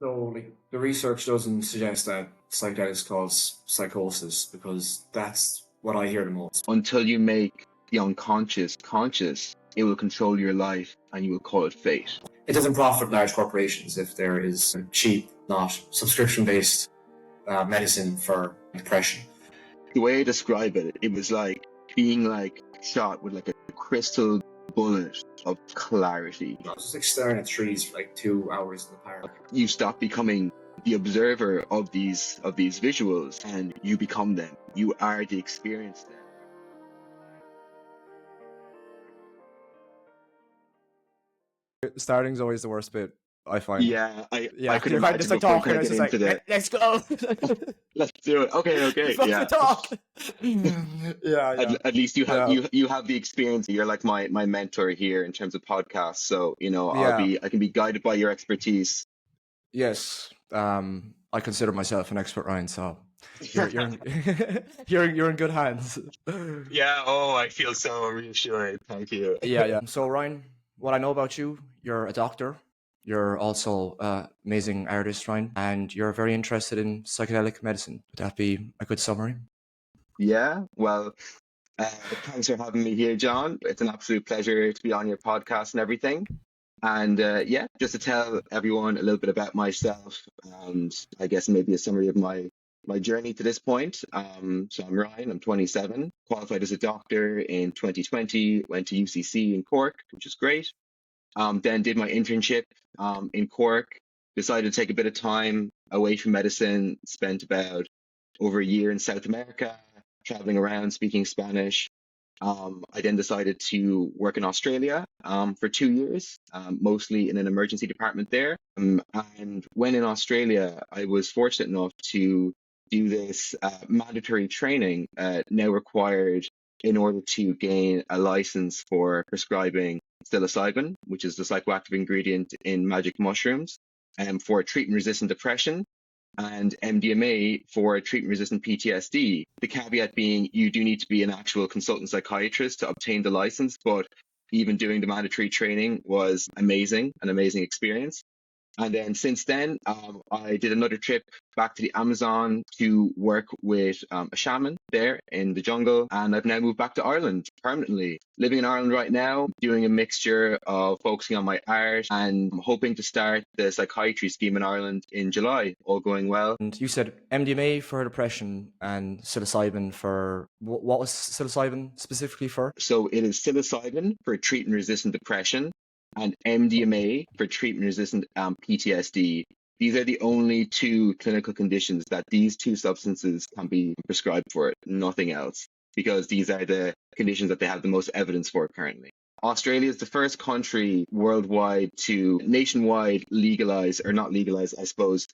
So, like, the research doesn't suggest that psychedelics cause psychosis because that's what I hear the most. Until you make the unconscious conscious, it will control your life and you will call it fate. It doesn't profit large corporations if there is a cheap, not subscription-based medicine for depression. The way I describe it, it was like being like shot with like a crystal bullet of clarity. I was just like staring at trees for like 2 hours in the park. You stop becoming the observer of these visuals and you become them. You are the experience then. Starting's always the worst bit, I find. Yeah, I could you're kind of imagine just like before we talking, kind and of it's get just into like, the let's go. let's do it. Okay, Fuck yeah. the talk. Yeah. At least you have Yeah. you have the experience. You're like my mentor here in terms of podcasts. So Yeah. I can be guided by your expertise. Yes. I consider myself an expert, Ryan. So you're you're in good hands. Yeah. Oh, I feel so reassured. Thank you. Yeah. So Ryan, what I know about you, you're a doctor. You're also an amazing artist, Ryan, and you're very interested in psychedelic medicine. Would that be a good summary? Yeah. Well, thanks for having me here, John. It's an absolute pleasure to be on your podcast and everything. And yeah, just to tell everyone a little bit about myself and I guess maybe a summary of my journey to this point. So I'm Ryan, I'm 27, qualified as a doctor in 2020, went to UCC in Cork, which is great. Then did my internship in Cork, decided to take a bit of time away from medicine, spent about over a year in South America, traveling around, speaking Spanish. I then decided to work in Australia for 2 years, mostly in an emergency department there. And when in Australia, I was fortunate enough to do this mandatory training now required in order to gain a license for prescribing psilocybin, which is the psychoactive ingredient in magic mushrooms, for treatment-resistant depression, and MDMA for treatment-resistant PTSD. The caveat being you do need to be an actual consultant psychiatrist to obtain the license, but even doing the mandatory training was amazing, an amazing experience. And then since then, I did another trip back to the Amazon to work with a shaman there in the jungle. And I've now moved back to Ireland permanently. Living in Ireland right now, doing a mixture of focusing on my art and I'm hoping to start the psychiatry scheme in Ireland in July, all going well. And you said MDMA for depression and psilocybin for what was psilocybin specifically for? So it is psilocybin for treatment-resistant depression and MDMA for treatment-resistant PTSD. These are the only two clinical conditions that these two substances can be prescribed for, nothing else, because these are the conditions that they have the most evidence for currently. Australia is the first country worldwide to nationwide legalize, or not legalize, I suppose,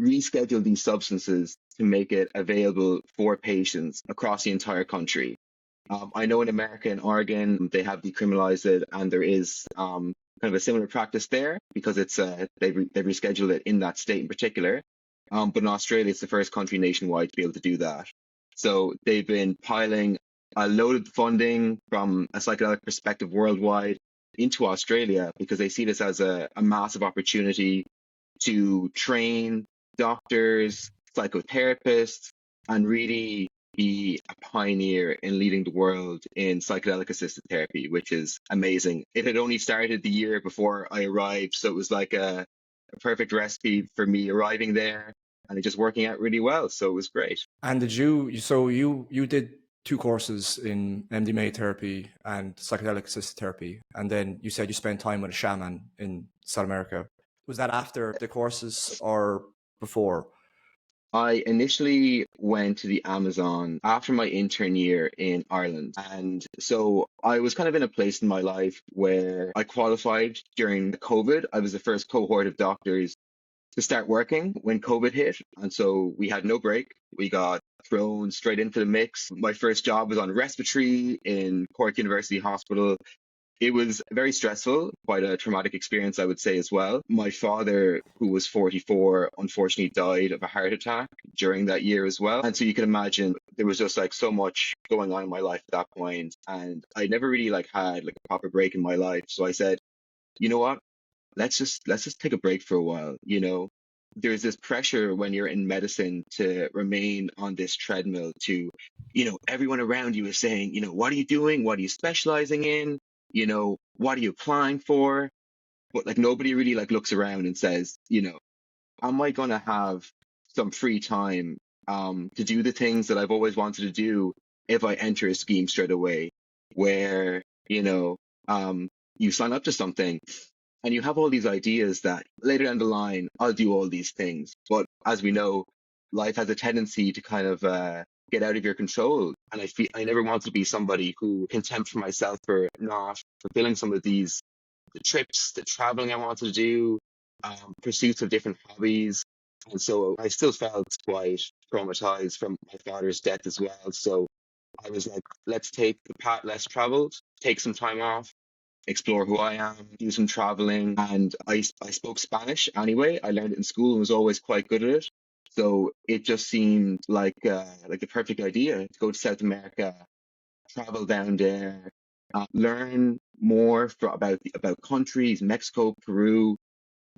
reschedule these substances to make it available for patients across the entire country. I know in America and Oregon, they have decriminalized it, and there is kind of a similar practice there because it's they've rescheduled it in that state in particular. But in Australia, it's the first country nationwide to be able to do that. So they've been piling a load of funding from a psychedelic perspective worldwide into Australia because they see this as a massive opportunity to train doctors, psychotherapists, and really be a pioneer in leading the world in psychedelic-assisted therapy, which is amazing. It had only started the year before I arrived, so it was like a perfect recipe for me arriving there and it just working out really well. So it was great. And did you did 2 courses in MDMA therapy and psychedelic-assisted therapy, and then you said you spent time with a shaman in South America. Was that after the courses or before? I initially went to the Amazon after my intern year in Ireland. And so I was kind of in a place in my life where I qualified during COVID. I was the first cohort of doctors to start working when COVID hit. And so we had no break. We got thrown straight into the mix. My first job was on respiratory in Cork University Hospital. It was very stressful, quite a traumatic experience, I would say, as well. My father, who was 44, unfortunately died of a heart attack during that year as well. And so you can imagine there was just like so much going on in my life at that point. And I never really had like a proper break in my life. So I said, you know what? Let's just take a break for a while, there's this pressure when you're in medicine to remain on this treadmill to, everyone around you is saying, what are you doing? What are you specializing in? What are you applying for? But like nobody really like looks around and says, am I going to have some free time to do the things that I've always wanted to do if I enter a scheme straight away where, you sign up to something and you have all these ideas that later down the line, I'll do all these things. But as we know, life has a tendency to kind of get out of your control. And I never want to be somebody who contempt for myself for not fulfilling some of these the trips, the traveling I wanted to do, pursuits of different hobbies. And so I still felt quite traumatized from my father's death as well. So I was like, let's take the path less traveled, take some time off, explore who I am, do some traveling. And I spoke Spanish anyway. I learned it in school and was always quite good at it. So it just seemed like the perfect idea to go to South America, travel down there, learn more about countries, Mexico, Peru,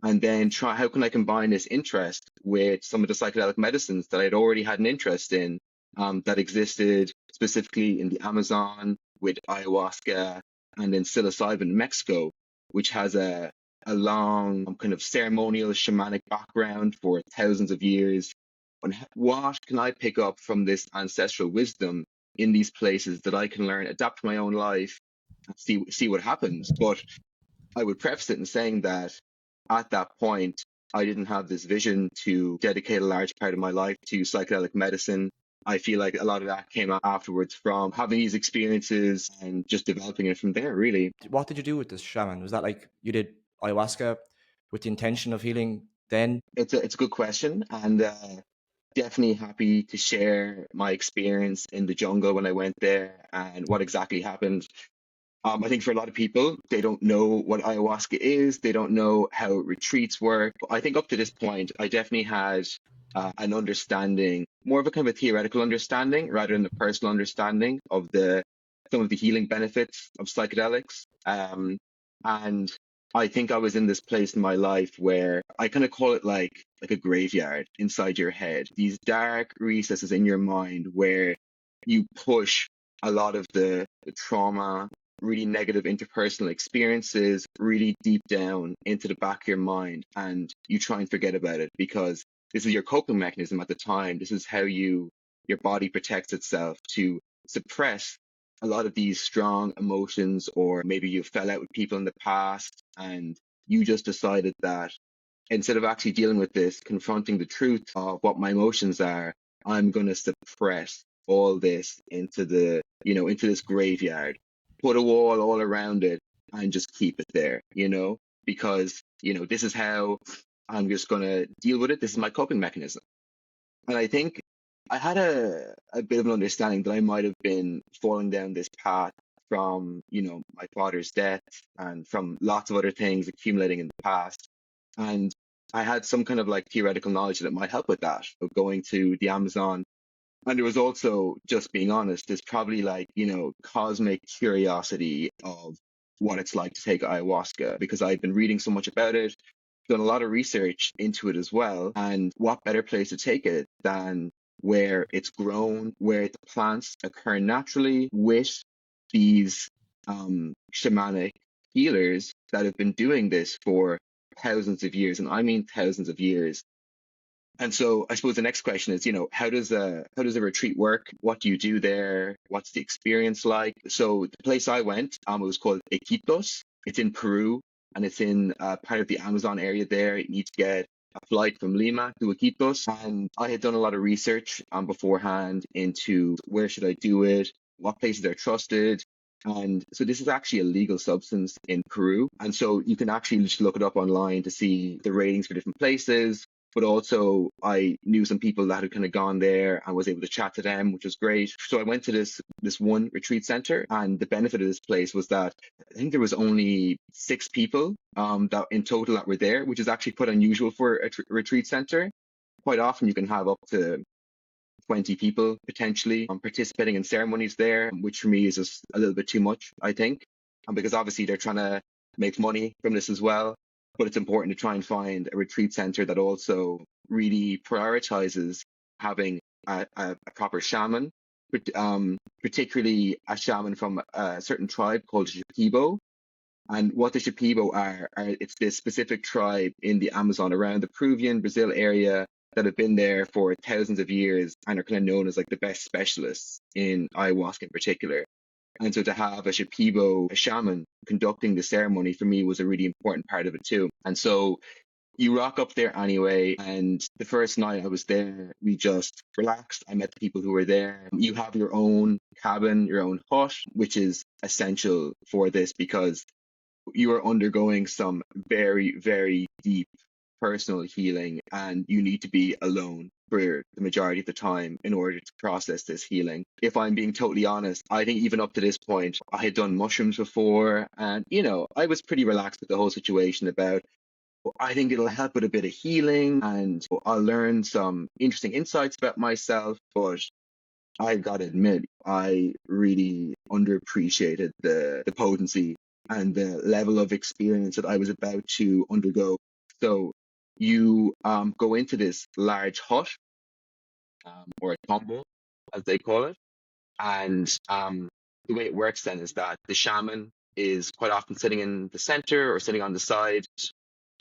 and then try how can I combine this interest with some of the psychedelic medicines that I'd already had an interest in that existed specifically in the Amazon with ayahuasca and then psilocybin in Mexico, which has a long kind of ceremonial shamanic background for thousands of years. And what can I pick up from this ancestral wisdom in these places that I can learn, adapt to my own life, and see what happens? But I would preface it in saying that at that point, I didn't have this vision to dedicate a large part of my life to psychedelic medicine. I feel like a lot of that came afterwards from having these experiences and just developing it from there, really. What did you do with this shaman? Was that like you did ayahuasca with the intention of healing then? It's a good question, and definitely happy to share my experience in the jungle when I went there and what exactly happened. I think for a lot of people, they don't know what ayahuasca is. They don't know how retreats work. But I think up to this point, I definitely had an understanding, more of a kind of a theoretical understanding rather than a personal understanding of some of the healing benefits of psychedelics. And I think I was in this place in my life where I kind of call it like a graveyard inside your head, these dark recesses in your mind where you push a lot of the trauma, really negative interpersonal experiences really deep down into the back of your mind, and you try and forget about it because this is your coping mechanism at the time. This is how your body protects itself to suppress a lot of these strong emotions, or maybe you fell out with people in the past and you just decided that instead of actually dealing with this, confronting the truth of what my emotions are, I'm going to suppress all this into into this graveyard, put a wall all around it and just keep it there, because, this is how I'm just going to deal with it. This is my coping mechanism. And I think I had a bit of an understanding that I might have been falling down this path from, my father's death and from lots of other things accumulating in the past. And I had some kind of like theoretical knowledge that might help with that, of going to the Amazon. And there was also, just being honest, there's probably like, cosmic curiosity of what it's like to take ayahuasca because I've been reading so much about it, done a lot of research into it as well. And what better place to take it than where it's grown, where the plants occur naturally with these shamanic healers that have been doing this for thousands of years, and I mean thousands of years. And so I suppose the next question is, how does a retreat work? What do you do there? What's the experience like? So the place I went, it was called Iquitos. It's in Peru, and it's in part of the Amazon area there. You need to get a flight from Lima to Iquitos. And I had done a lot of research beforehand into where should I do it, what places are trusted. And so this is actually a legal substance in Peru. And so you can actually just look it up online to see the ratings for different places. But also I knew some people that had kind of gone there and was able to chat to them, which was great. So I went to this one retreat center, and the benefit of this place was that I think there was only 6 people that in total that were there, which is actually quite unusual for a retreat center. Quite often you can have up to 20 people potentially participating in ceremonies there, which for me is just a little bit too much, I think, because obviously they're trying to make money from this as well. but it's important to try and find a retreat center that also really prioritizes having a proper shaman, particularly a shaman from a certain tribe called Shipibo. And what the Shipibo are it's this specific tribe in the Amazon around the Peruvian, Brazil area that have been there for thousands of years and are kind of known as like the best specialists in ayahuasca in particular. And so to have a Shipibo, a shaman, conducting the ceremony for me was a really important part of it too. And so you rock up there anyway, and the first night I was there, we just relaxed. I met the people who were there. You have your own cabin, your own hut, which is essential for this because you are undergoing some very, very deep personal healing, and you need to be alone for the majority of the time in order to process this healing. If I'm being totally honest, I think even up to this point, I had done mushrooms before, and I was pretty relaxed with the whole situation about I think it'll help with a bit of healing and I'll learn some interesting insights about myself. But I've got to admit, I really underappreciated the potency and the level of experience that I was about to undergo. So you go into this large hut or a tumble, as they call it. And the way it works then is that the shaman is quite often sitting in the center or sitting on the side.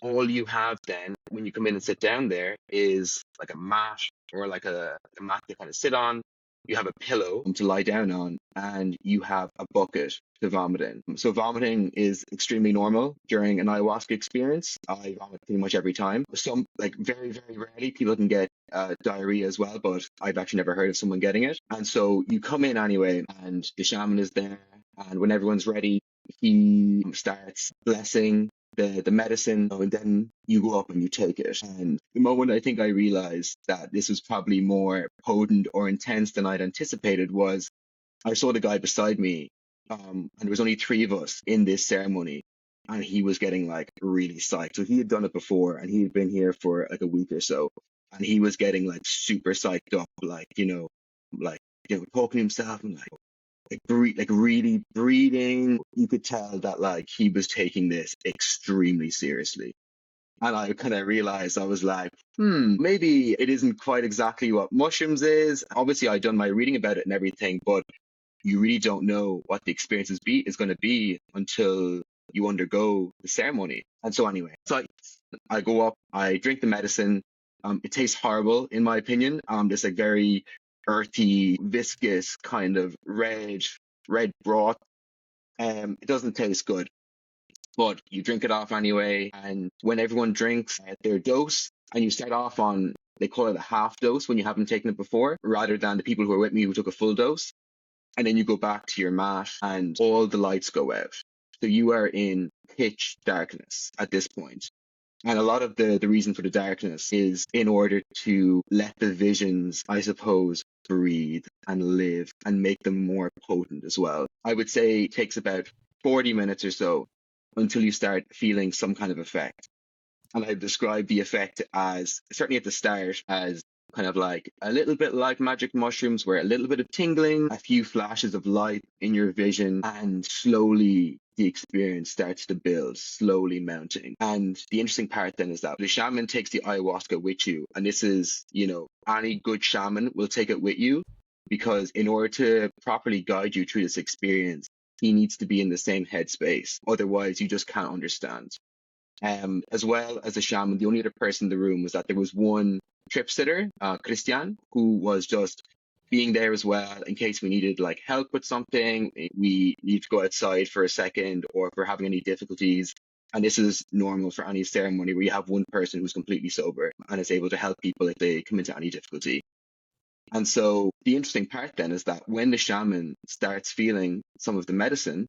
All you have then when you come in and sit down there is like a mat or like a mat to kind of sit on. You have a pillow to lie down on, and you have a bucket to vomit in. So vomiting is extremely normal during an ayahuasca experience. I vomit pretty much every time. Some, like very, very rarely, people can get diarrhea as well, but I've actually never heard of someone getting it. And so you come in anyway, and the shaman is there, and when everyone's ready, he starts blessing the medicine, and then you go up and you take it. And the moment I think I realized that this was probably more potent or intense than I'd anticipated was I saw the guy beside me, and there was only 3 of us in this ceremony, and he was getting like really psyched. So he had done it before, and he had been here for like a week or so, and he was getting like super psyched up, like talking to himself and like really breathing. You could tell that like he was taking this extremely seriously. And I kind of realized, I was like, maybe it isn't quite exactly what mushrooms is. Obviously, I'd done my reading about it and everything, but you really don't know what the experience is going to be until you undergo the ceremony. And so anyway, so I go up, I drink the medicine. It tastes horrible, in my opinion. This like very earthy, viscous kind of red broth. It doesn't taste good, but you drink it off anyway. And when everyone drinks their dose, and you start off on, they call it a half dose when you haven't taken it before, rather than the people who are with me who took a full dose. And then you go back to your mat and all the lights go out. So you are in pitch darkness at this point. And a lot of the reason for the darkness is in order to let the visions, I suppose, breathe and live and make them more potent as well. I would say it takes about 40 minutes or so until you start feeling some kind of effect. And I've described the effect as, certainly at the start, as kind of like a little bit like magic mushrooms, where a little bit of tingling, a few flashes of light in your vision, and slowly the experience starts to build, slowly mounting. And the interesting part then is that the shaman takes the ayahuasca with you. And this is, any good shaman will take it with you, because in order to properly guide you through this experience, he needs to be in the same headspace. Otherwise, you just can't understand. As well as the shaman, the only other person in the room was that there was one trip sitter, Christian, who was just being there as well in case we needed like help with something, we need to go outside for a second, or if we're having any difficulties. And this is normal for any ceremony where you have one person who's completely sober and is able to help people if they come into any difficulty. And so the interesting part then is that when the shaman starts feeling some of the medicine,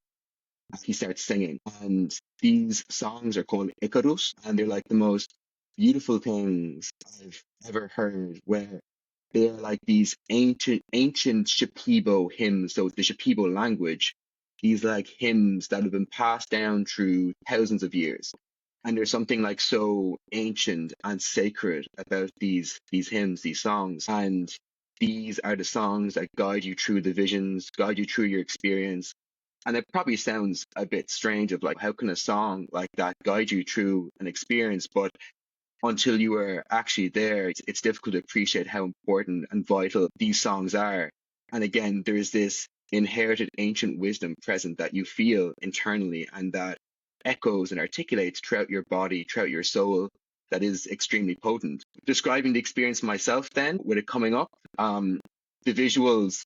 he starts singing. And these songs are called Icarus, and they're like the most beautiful things I've ever heard, where they're like these ancient Shipibo hymns. So the Shipibo language, these like hymns that have been passed down through thousands of years. And there's something like so ancient and sacred about these hymns, these songs. And these are the songs that guide you through the visions, guide you through your experience. And it probably sounds a bit strange of like, how can a song like that guide you through an experience? But until you are actually there, it's difficult to appreciate how important and vital these songs are. And again, there's this inherited ancient wisdom present that you feel internally and that echoes and articulates throughout your body, throughout your soul, that is extremely potent. Describing the experience myself then, with it coming up, the visuals,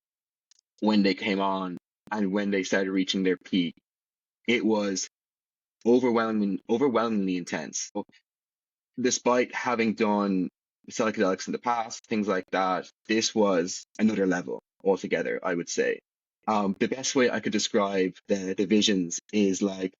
when they came on and when they started reaching their peak, it was overwhelmingly intense. Despite having done psychedelics in the past, things like that, this was another level altogether, I would say. The best way I could describe the visions is like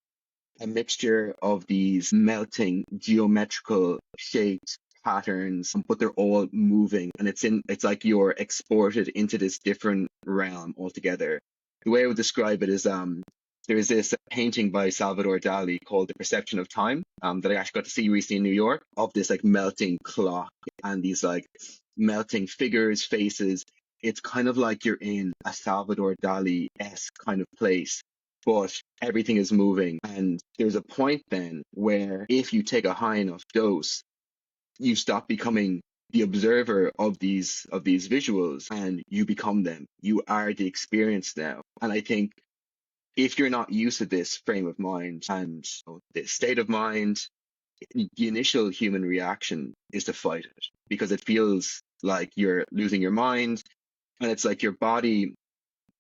a mixture of these melting geometrical shapes, patterns, but they're all moving, and it's like you're exported into this different realm altogether. The way I would describe it is there is this painting by Salvador Dali called The Perception of Time, that I actually got to see recently in New York, of this like melting clock and these like melting figures, faces. It's kind of like you're in a Salvador Dali-esque kind of place, but everything is moving. And there's a point then where if you take a high enough dose, you stop becoming the observer of these visuals and you become them. You are the experience now. And I think if you're not used to this frame of mind and this state of mind, the initial human reaction is to fight it because it feels like you're losing your mind, and it's like your body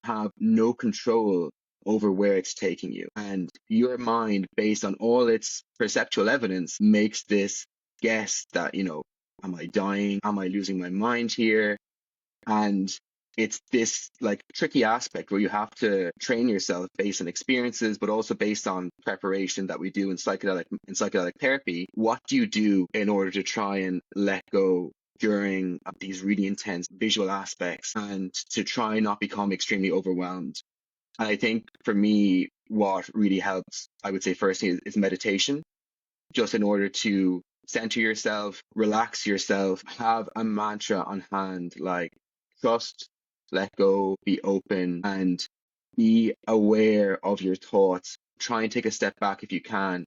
have no control over where it's taking you. And your mind, based on all its perceptual evidence, makes this guess that, am I dying? Am I losing my mind here? And it's this like tricky aspect where you have to train yourself based on experiences, but also based on preparation that we do in psychedelic therapy. What do you do in order to try and let go during these really intense visual aspects and to try not become extremely overwhelmed? And I think for me, what really helps, I would say firstly, is meditation, just in order to center yourself, relax yourself, have a mantra on hand, like trust, let go, be open, and be aware of your thoughts. Try and take a step back if you can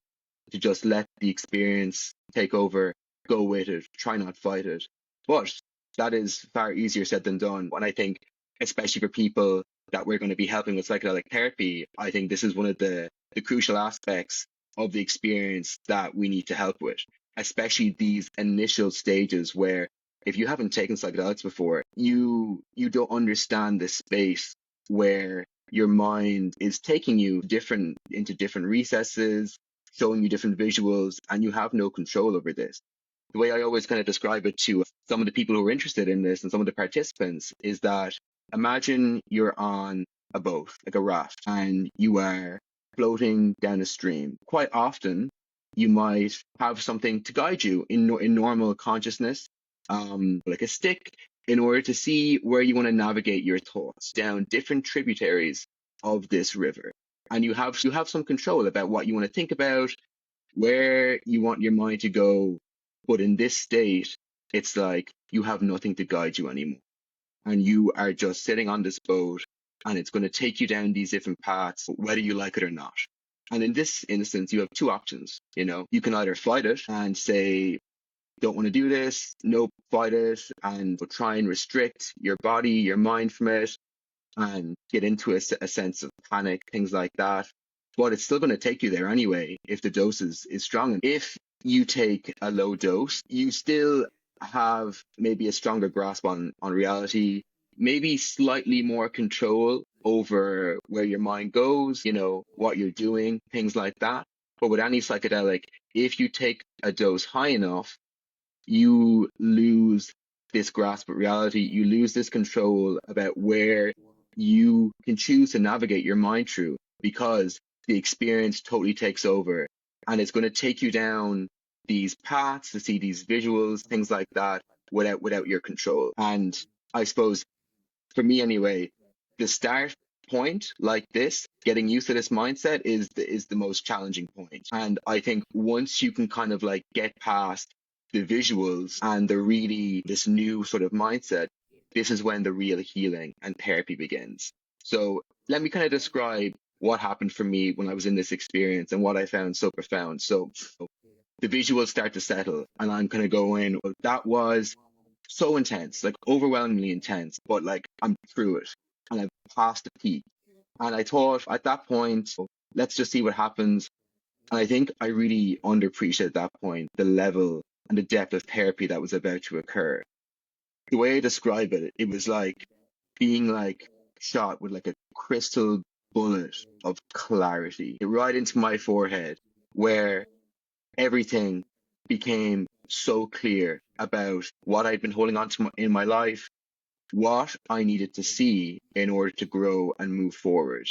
to just let the experience take over, go with it, try not fight it. But that is far easier said than done. And I think, especially for people that we're going to be helping with psychedelic therapy, I think this is one of the crucial aspects of the experience that we need to help with, especially these initial stages where if you haven't taken psychedelics before, you don't understand the space where your mind is taking you into different recesses, showing you different visuals, and you have no control over this. The way I always kind of describe it to some of the people who are interested in this and some of the participants is that imagine you're on a boat, like a raft, and you are floating down a stream. Quite often, you might have something to guide you in normal consciousness, like a stick, in order to see where you want to navigate your thoughts down different tributaries of this river. And you have some control about what you want to think about, where you want your mind to go. But in this state, it's like you have nothing to guide you anymore. And you are just sitting on this boat, and it's going to take you down these different paths, whether you like it or not. And in this instance, you have two options. You can either fight it and say, don't want to do this, nope, fight it, and try and restrict your body, your mind from it, and get into a sense of panic, things like that. But it's still going to take you there anyway if the dose is strong. If you take a low dose, you still have maybe a stronger grasp on reality, maybe slightly more control over where your mind goes, what you're doing, things like that. But with any psychedelic, if you take a dose high enough, you lose this grasp of reality. You lose this control about where you can choose to navigate your mind through, because the experience totally takes over, and it's going to take you down these paths to see these visuals, things like that, without your control. And I suppose for me anyway, the start point like this, getting used to this mindset is the most challenging point. And I think once you can kind of like get past the visuals and this new sort of mindset, this is when the real healing and therapy begins. So let me kind of describe what happened for me when I was in this experience and what I found so profound. So the visuals start to settle, and I'm kind of going, well, that was so intense, like overwhelmingly intense, but like I'm through it and I've passed the peak. And I thought at that point, let's just see what happens. And I think I really underappreciated at that point the level and the depth of therapy that was about to occur. The way I describe it, it was like being like shot with like a crystal bullet of clarity right into my forehead, where everything became so clear about what I'd been holding on to in my life, what I needed to see in order to grow and move forward.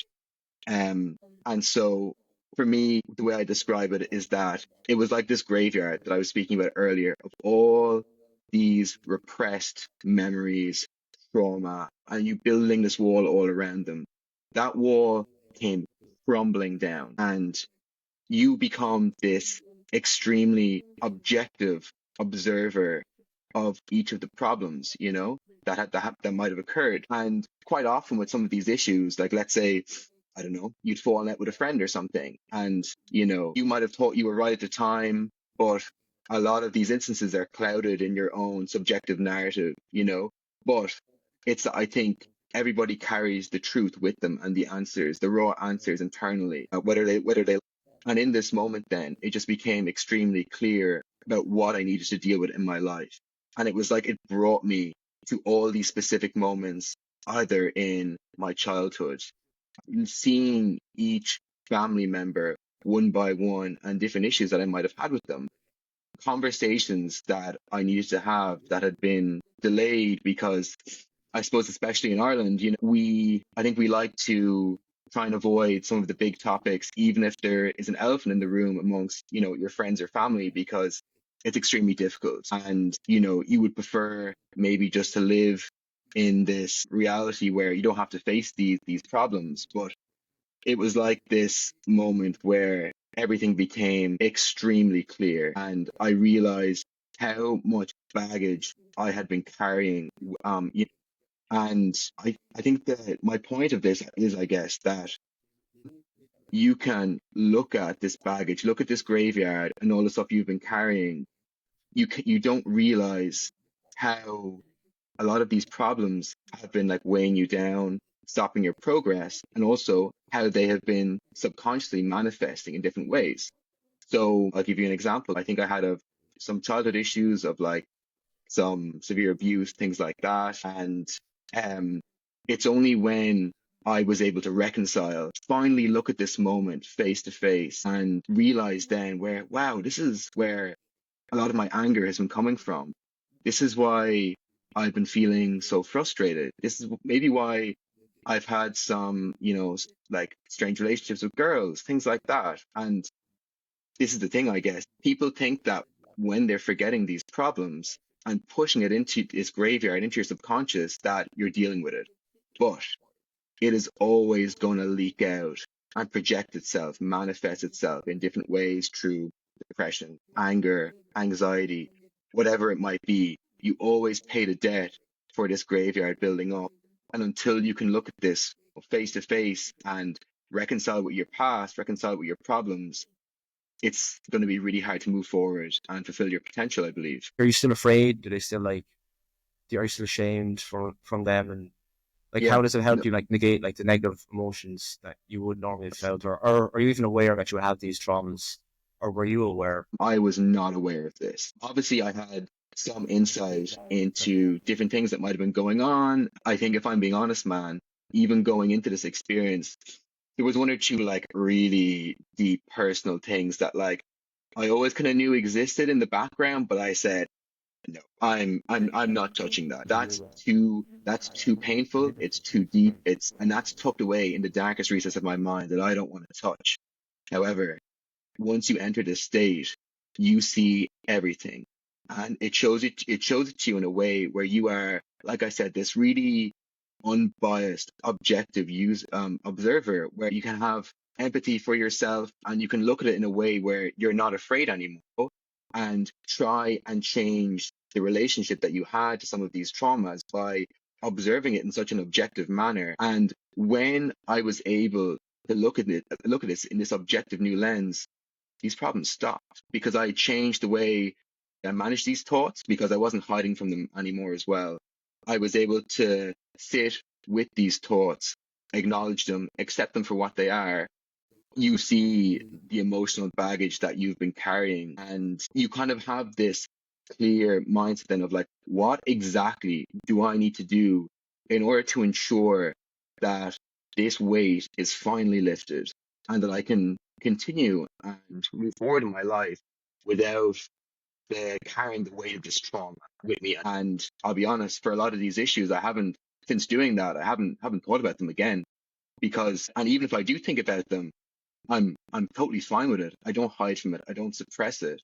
And so for me, the way I describe it is that it was like this graveyard that I was speaking about earlier of all these repressed memories, trauma, and you building this wall all around them. That wall came crumbling down, and you become this extremely objective observer of each of the problems, that might have occurred. And quite often with some of these issues, like let's say, I don't know, you'd fallen out with a friend or something, and you might have thought you were right at the time, but a lot of these instances are clouded in your own subjective narrative. But I think everybody carries the truth with them and the answers, the raw answers internally, whether they and in this moment, then it just became extremely clear about what I needed to deal with in my life. And it was like it brought me to all these specific moments, either in my childhood, seeing each family member one by one and different issues that I might have had with them, conversations that I needed to have that had been delayed because I suppose, especially in Ireland, I think we like to try and avoid some of the big topics, even if there is an elephant in the room amongst, your friends or family, because it's extremely difficult. And, you would prefer maybe just to live in this reality where you don't have to face these problems. But it was like this moment where everything became extremely clear, and I realized how much baggage I had been carrying. And I think that my point of this is, I guess, that you can look at this baggage, look at this graveyard and all the stuff you've been carrying. You don't realize how a lot of these problems have been like weighing you down, stopping your progress, and also how they have been subconsciously manifesting in different ways. So I'll give you an example. I think I had some childhood issues of like some severe abuse, things like that. And it's only when I was able to reconcile, finally look at this moment face to face and realize then where, wow, this is where a lot of my anger has been coming from. This is why I've been feeling so frustrated. This is maybe why I've had some, like strange relationships with girls, things like that. And this is the thing, I guess. People think that when they're forgetting these problems and pushing it into this graveyard, into your subconscious, that you're dealing with it. But it is always going to leak out and project itself, manifest itself in different ways through depression, anger, anxiety, whatever it might be. You always pay the debt for this graveyard building up. And until you can look at this face to face and reconcile with your past, reconcile with your problems, it's going to be really hard to move forward and fulfill your potential, I believe. Are you still afraid? Do they still are you still ashamed from them? And Yeah. how does it help you negate the negative emotions that you would normally have felt, or are you even aware that you have these traumas, or were you aware? I was not aware of this. Obviously, I had some insight into different things that might have been going on. I think if I'm being honest, man, even going into this experience, there was one or two really deep personal things that I always kind of knew existed in the background, but I said, no, I'm not touching that. That's too painful. It's too deep. And that's tucked away in the darkest recess of my mind that I don't want to touch. However, once you enter this state, you see everything, and it shows it to you in a way where you are, like I said, this really unbiased, objective observer, where you can have empathy for yourself and you can look at it in a way where you're not afraid anymore and try and change the relationship that you had to some of these traumas by observing it in such an objective manner. And when I was able to look at this in this objective new lens, these problems stopped because I changed the way I managed these thoughts because I wasn't hiding from them anymore as well. I was able to sit with these thoughts, acknowledge them, accept them for what they are. You see the emotional baggage that you've been carrying, and you kind of have this clear mindset then of like, what exactly do I need to do in order to ensure that this weight is finally lifted and that I can continue and move forward in my life without carrying the weight of this trauma with me. And I'll be honest, for a lot of these issues, I haven't, since doing that, I haven't thought about them again because, and even if I do think about them, I'm totally fine with it. I don't hide from it. I don't suppress it.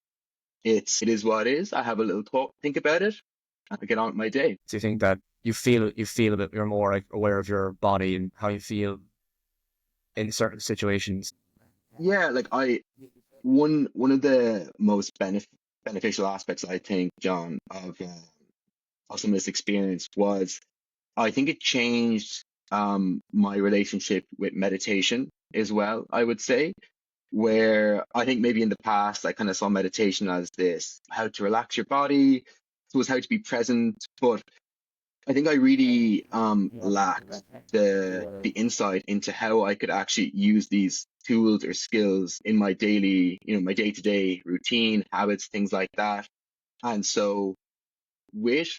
It is what it is. I have a little think about it, and I get on with my day. Do you think that you feel a bit, you're more like aware of your body and how you feel in certain situations? Yeah, like one of the most beneficial aspects, I think, John, of some of this experience was I think it changed my relationship with meditation as well, I would say, where I think maybe in the past I kind of saw meditation as this, how to relax your body, was how to be present, but I think I really lacked the insight into how I could actually use these tools or skills in my daily, my day-to-day routine, habits, things like that. And so with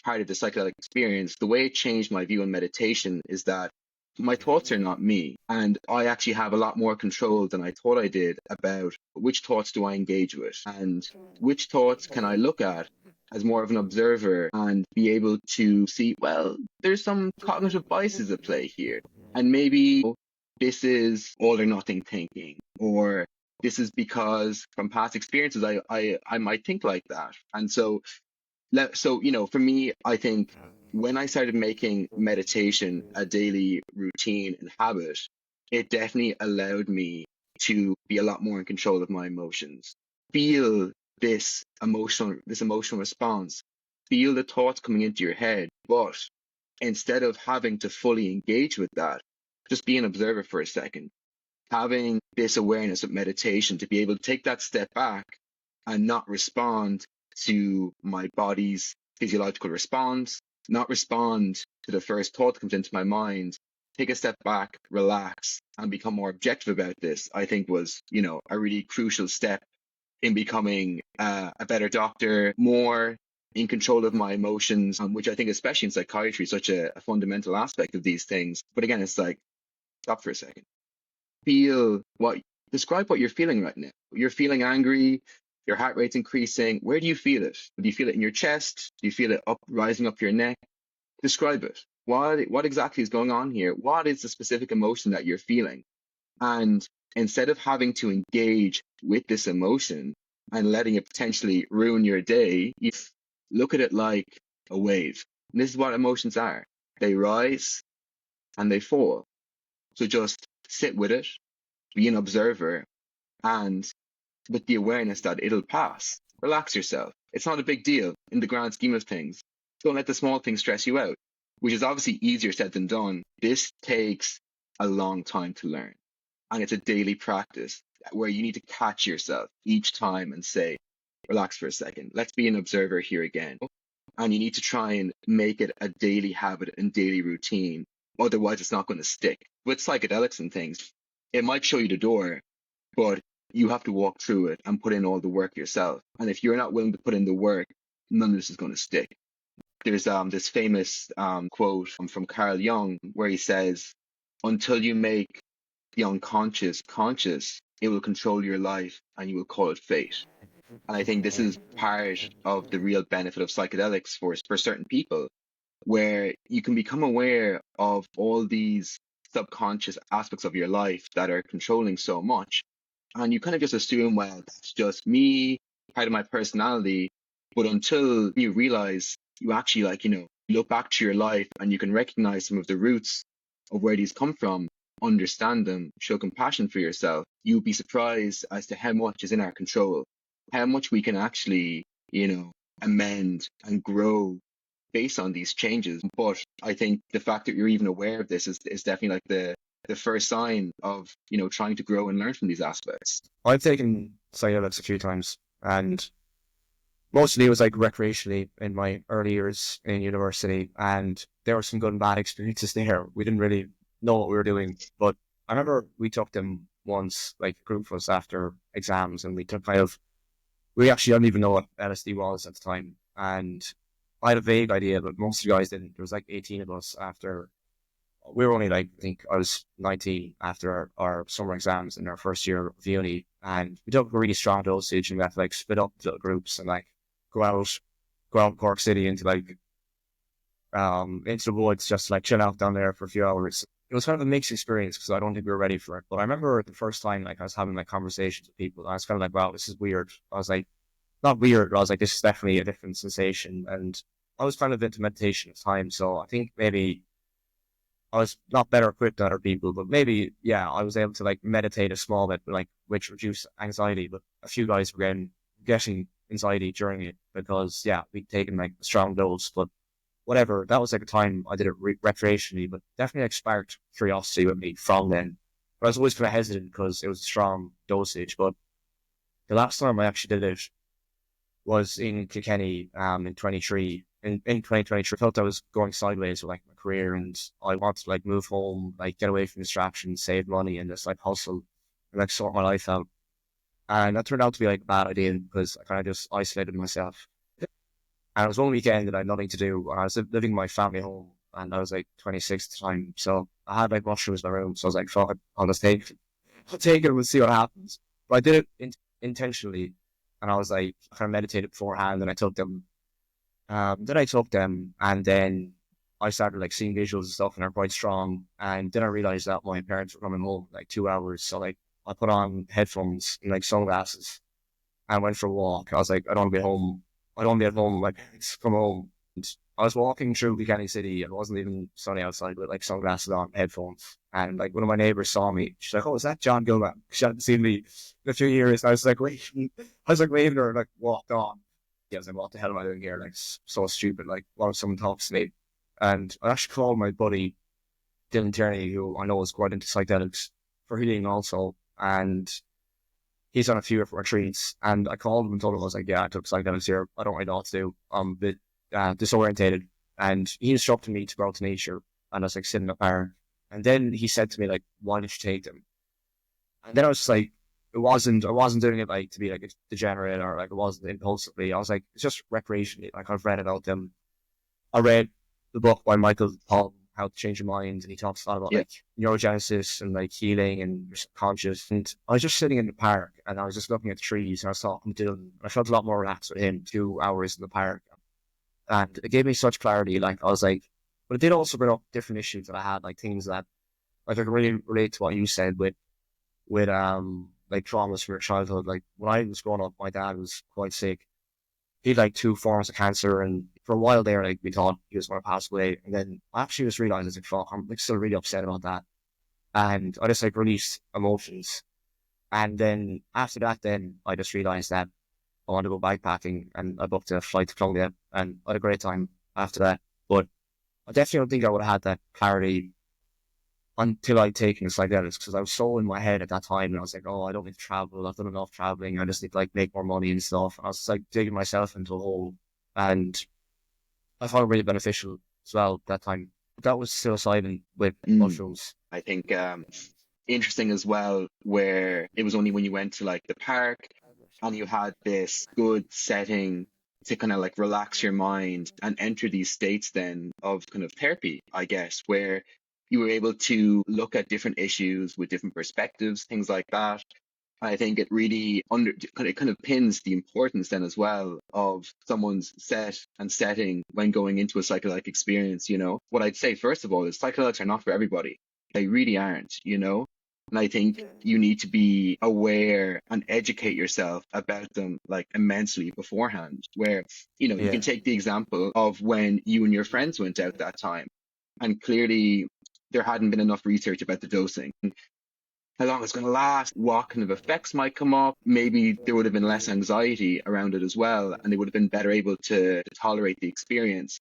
part of the psychedelic experience, the way it changed my view on meditation is that my thoughts are not me. And I actually have a lot more control than I thought I did about which thoughts do I engage with and which thoughts can I look at as more of an observer and be able to see, well, there's some cognitive biases at play here. And maybe this is all or nothing thinking, or this is because from past experiences, I might think like that. And so for me, I think when I started making meditation a daily routine and habit, it definitely allowed me to be a lot more in control of my emotions. Feel this emotional response. Feel the thoughts coming into your head, but instead of having to fully engage with that, just be an observer for a second. Having this awareness of meditation to be able to take that step back and not respond to my body's physiological response, not respond to the first thought that comes into my mind, take a step back, relax, and become more objective about this, I think was, a really crucial step in becoming a better doctor, more in control of my emotions, which I think, especially in psychiatry, is such a fundamental aspect of these things. But again, it's like, stop for a second. Describe what you're feeling right now. You're feeling angry, your heart rate's increasing. Where do you feel it? Do you feel it in your chest? Do you feel it rising up your neck? Describe it. What exactly is going on here? What is the specific emotion that you're feeling? And instead of having to engage with this emotion and letting it potentially ruin your day, you look at it like a wave. And this is what emotions are. They rise and they fall. So just sit with it, be an observer, and with the awareness that it'll pass. Relax yourself. It's not a big deal in the grand scheme of things. Don't let the small things stress you out, which is obviously easier said than done. This takes a long time to learn. And it's a daily practice where you need to catch yourself each time and say, relax for a second. Let's be an observer here again. And you need to try and make it a daily habit and daily routine. Otherwise, it's not going to stick. With psychedelics and things, it might show you the door, but you have to walk through it and put in all the work yourself. And if you're not willing to put in the work, none of this is going to stick. There's this famous quote from Carl Jung where he says, until you make the unconscious conscious, it will control your life and you will call it fate. And I think this is part of the real benefit of psychedelics for certain people, where you can become aware of all these subconscious aspects of your life that are controlling so much. And you kind of just assume, well, that's just me, part of my personality. But until you realize you actually look back to your life and you can recognize some of the roots of where these come from, understand them, show compassion for yourself, you'll be surprised as to how much is in our control, how much we can actually, amend and grow based on these changes. But I think the fact that you're even aware of this is definitely like the first sign of, trying to grow and learn from these aspects? I've taken psychedelics a few times, and mostly it was like recreationally in my early years in university, and there were some good and bad experiences there. We didn't really know what we were doing, but I remember we took them once, like a group of us after exams, and we took we actually didn't even know what LSD was at the time, and I had a vague idea, but most of the guys didn't. There was like 18 of us after. We were only like, I think I was 19 after our summer exams in our first year of uni, and we took a really strong dosage, and we had to like split up little groups and like go out Cork City into the woods, just like chill out down there for a few hours. It was kind of a mixed experience because I don't think we were ready for it. But I remember the first time, like I was having like conversations with people, and I was kind of like, wow, this is weird. I was like, not weird, but I was like, this is definitely a different sensation. And I was kind of into meditation at the time, so I think maybe I was not better equipped than other people, but maybe, yeah, I was able to like meditate a small bit, like which reduced anxiety. But a few guys were getting anxiety during it because, yeah, we'd taken like a strong dose. But whatever, that was like a time I did it recreationally, but definitely like sparked curiosity with me from then. But I was always kind of hesitant because it was a strong dosage. But the last time I actually did it was in Kilkenny in 23. In 2023, I felt I was going sideways with like my career, and I wanted to like move home, like get away from distractions, save money, and just like hustle and like sort my life out. And that turned out to be like a bad idea because I kind of just isolated myself. And it was one weekend that I had nothing to do, and I was living in my family home, and I was like 26 at the time, so I had like mushrooms in my room, so I was like, fuck it, I'll take it and we'll see what happens. But I did it intentionally, and I was like, I kind of meditated beforehand, and I took them. Then I took them, and then I started like seeing visuals and stuff, and they're quite strong. And then I realized that my parents were coming home in, like 2 hours, so like I put on headphones and like sunglasses and went for a walk. I was like, I don't want to be home. I don't want to be at home. My parents come home. And I was walking through Kilkenny City. It wasn't even sunny outside with like sunglasses on, headphones. And like one of my neighbors saw me. She's like, "Oh, is that John Gilman?" She hadn't seen me in a few years. I was like, waving at her, and like walked on. Yeah, I was like, what the hell am I doing here? Like, so stupid. Like, why would someone talk to me? And I actually called my buddy, Dylan Tierney, who I know is quite into psychedelics, for healing also. And he's on a few retreats. And I called him and told him, I was like, yeah, I took psychedelics here. I don't really know what to do. I'm a bit disorientated. And he instructed me to go out to nature. And I was like sitting in a park. And then he said to me, like, why did you take them? And then I was just like, I wasn't doing it like to be like a degenerate or like it wasn't impulsively. I was like, it's just recreationally. Like I've read about them. I read the book by Michael Pollan, How to Change Your Mind, and he talks a lot about like neurogenesis and like healing and your subconscious. And I was just sitting in the park and I was just looking at the trees and I was talking to Dylan. I felt a lot more relaxed with him. 2 hours in the park, and it gave me such clarity. Like I was like, but it did also bring up different issues that I had, like things that like I can really relate to what you said with like traumas from your childhood. Like when I was growing up, my dad was quite sick. He had like 2 forms of cancer, and for a while there, like we thought he was going to pass away. And then I actually just realized, I was like, fuck, I'm like still really upset about that. And I just like released emotions. And then after that, then I just realized that I want to go backpacking, and I booked a flight to Colombia, and I had a great time after that. But I definitely don't think I would have had that clarity until I'd taken psychedelics, because I was so in my head at that time, and I was like, oh, I don't need to travel, I've done enough traveling, I just need to like make more money and stuff. And I was just like digging myself into a hole, and I found it really beneficial as well that time. That was psilocybin with mushrooms. I think interesting as well, where it was only when you went to like the park and you had this good setting to kind of like relax your mind and enter these states then of kind of therapy, I guess, where you were able to look at different issues with different perspectives, things like that. I think it really it kind of pins the importance then as well of someone's set and setting when going into a psychedelic experience. What I'd say first of all is psychedelics are not for everybody. They really aren't. And I think you need to be aware and educate yourself about them like immensely beforehand, where, you can take the example of when you and your friends went out that time, and clearly there hadn't been enough research about the dosing, how long it's going to last, what kind of effects might come up. Maybe there would have been less anxiety around it as well, and they would have been better able to tolerate the experience.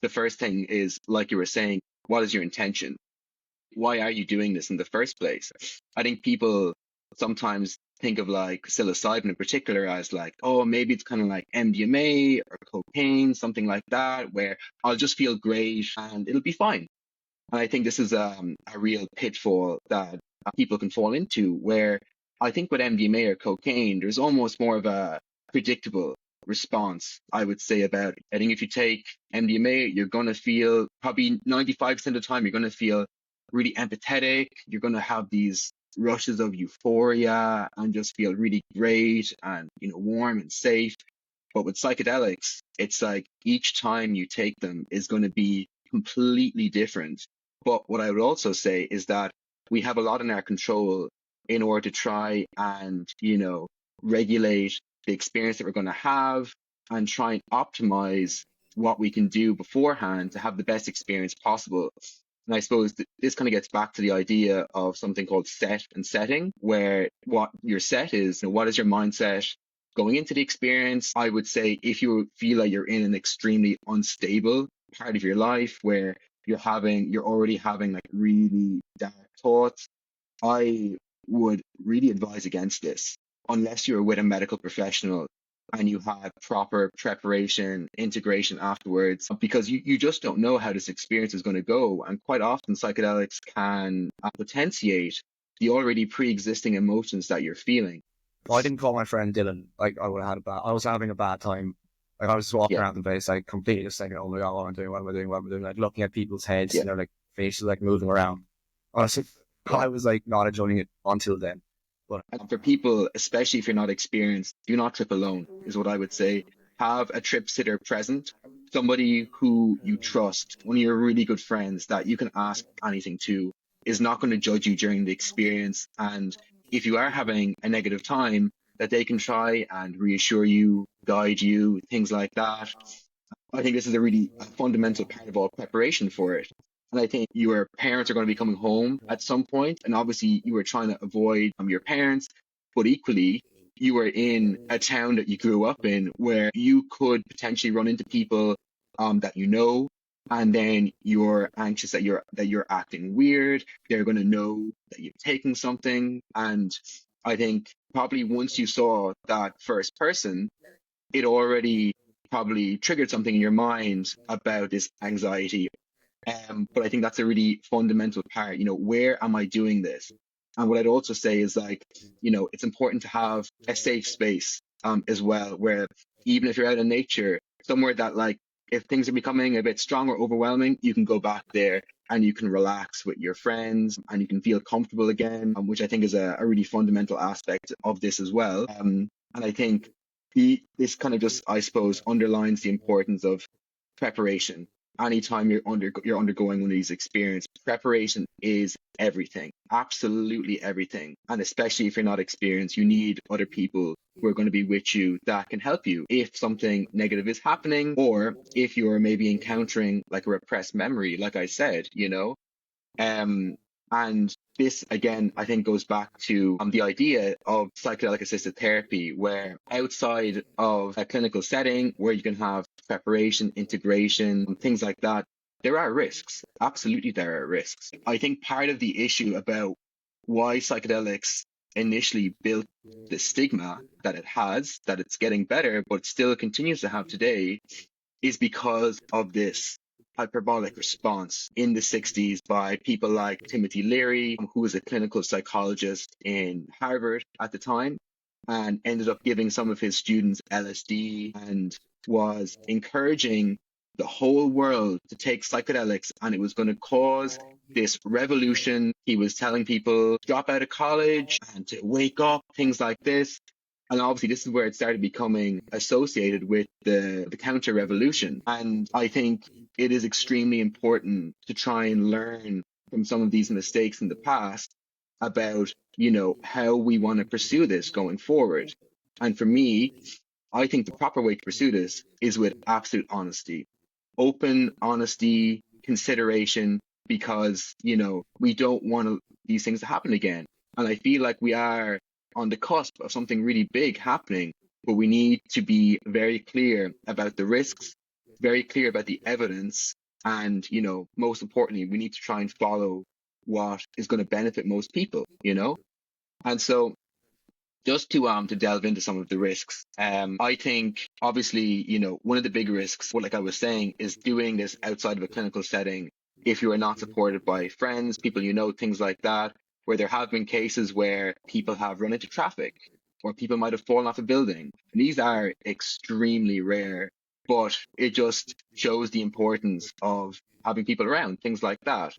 The first thing is, like you were saying, what is your intention? why are you doing this in the first place? I think people sometimes think of like psilocybin in particular as like, oh, maybe it's kind of like MDMA or cocaine, something like that, where I'll just feel great and it'll be fine. And I think this is a real pitfall that people can fall into, where I think with MDMA or cocaine, there's almost more of a predictable response, I would say, about it. I think if you take MDMA, you're going to feel probably 95% of the time, you're going to feel really empathetic. You're going to have these rushes of euphoria and just feel really great and, warm and safe. But with psychedelics, it's like each time you take them is going to be completely different. But what I would also say is that we have a lot in our control in order to try and, regulate the experience that we're going to have and try and optimize what we can do beforehand to have the best experience possible. And I suppose this kind of gets back to the idea of something called set and setting, where what your set is, what is your mindset going into the experience. I would say if you feel like you're in an extremely unstable part of your life where you're already having like really dark thoughts, I would really advise against this unless you're with a medical professional and you have proper preparation, integration afterwards, because you just don't know how this experience is going to go. And quite often psychedelics can potentiate the already pre-existing emotions that you're feeling. Well, I didn't call my friend Dylan. Like, I would have had I was having a bad time. Like, I was just walking around the place, like, completely just thinking, oh my God, what am I doing? What am I doing? What am I doing? Like, looking at people's heads and their, like, faces, like, moving around. Honestly, I was, like, not enjoying it until then. But and for people, especially if you're not experienced, do not trip alone, is what I would say. Have a trip sitter present, somebody who you trust, one of your really good friends that you can ask anything to, is not going to judge you during the experience. And if you are having a negative time, that they can try and reassure you, guide you, things like that. I think this is a really fundamental part of all preparation for it. And I think your parents are going to be coming home at some point, and obviously you were trying to avoid your parents, but equally you were in a town that you grew up in where you could potentially run into people that you know, and then you're anxious that you're acting weird. They're going to know that you've taken something, and I think probably once you saw that first person, it already probably triggered something in your mind about this anxiety. But I think that's a really fundamental part. Where am I doing this? And what I'd also say is like, it's important to have a safe space as well, where even if you're out in nature, somewhere that like, if things are becoming a bit strong or overwhelming, you can go back there and you can relax with your friends and you can feel comfortable again, which I think is a really fundamental aspect of this as well. And I think this kind of just, I suppose, underlines the importance of preparation. Anytime you're undergoing one of these experiences, preparation is everything, absolutely everything. And especially if you're not experienced, you need other people who are going to be with you that can help you if something negative is happening, or if you're maybe encountering like a repressed memory, like I said, and this, again, I think goes back to the idea of psychedelic-assisted therapy, where outside of a clinical setting where you can have preparation, integration, things like that, there are risks. Absolutely, there are risks. I think part of the issue about why psychedelics initially built the stigma that it has, that it's getting better, but still continues to have today, is because of this hyperbolic response in the 60s by people like Timothy Leary, who was a clinical psychologist in Harvard at the time, and ended up giving some of his students LSD and was encouraging the whole world to take psychedelics, and it was going to cause this revolution. He was telling people drop out of college and to wake up, things like this. And obviously, this is where it started becoming associated with the counter revolution. And I think it is extremely important to try and learn from some of these mistakes in the past about, how we want to pursue this going forward. And for me, I think the proper way to pursue this is with absolute honesty, open honesty, consideration, because, we don't want these things to happen again. And I feel like we are on the cusp of something really big happening, but we need to be very clear about the risks, very clear about the evidence, and most importantly, we need to try and follow what is going to benefit most people, you know? And so just to delve into some of the risks, I think obviously, you know, one of the big risks, like I was saying, is doing this outside of a clinical setting if you are not supported by friends, people you know, things like that, where there have been cases where people have run into traffic or people might have fallen off a building. And these are extremely rare, but it just shows the importance of having people around, things like that.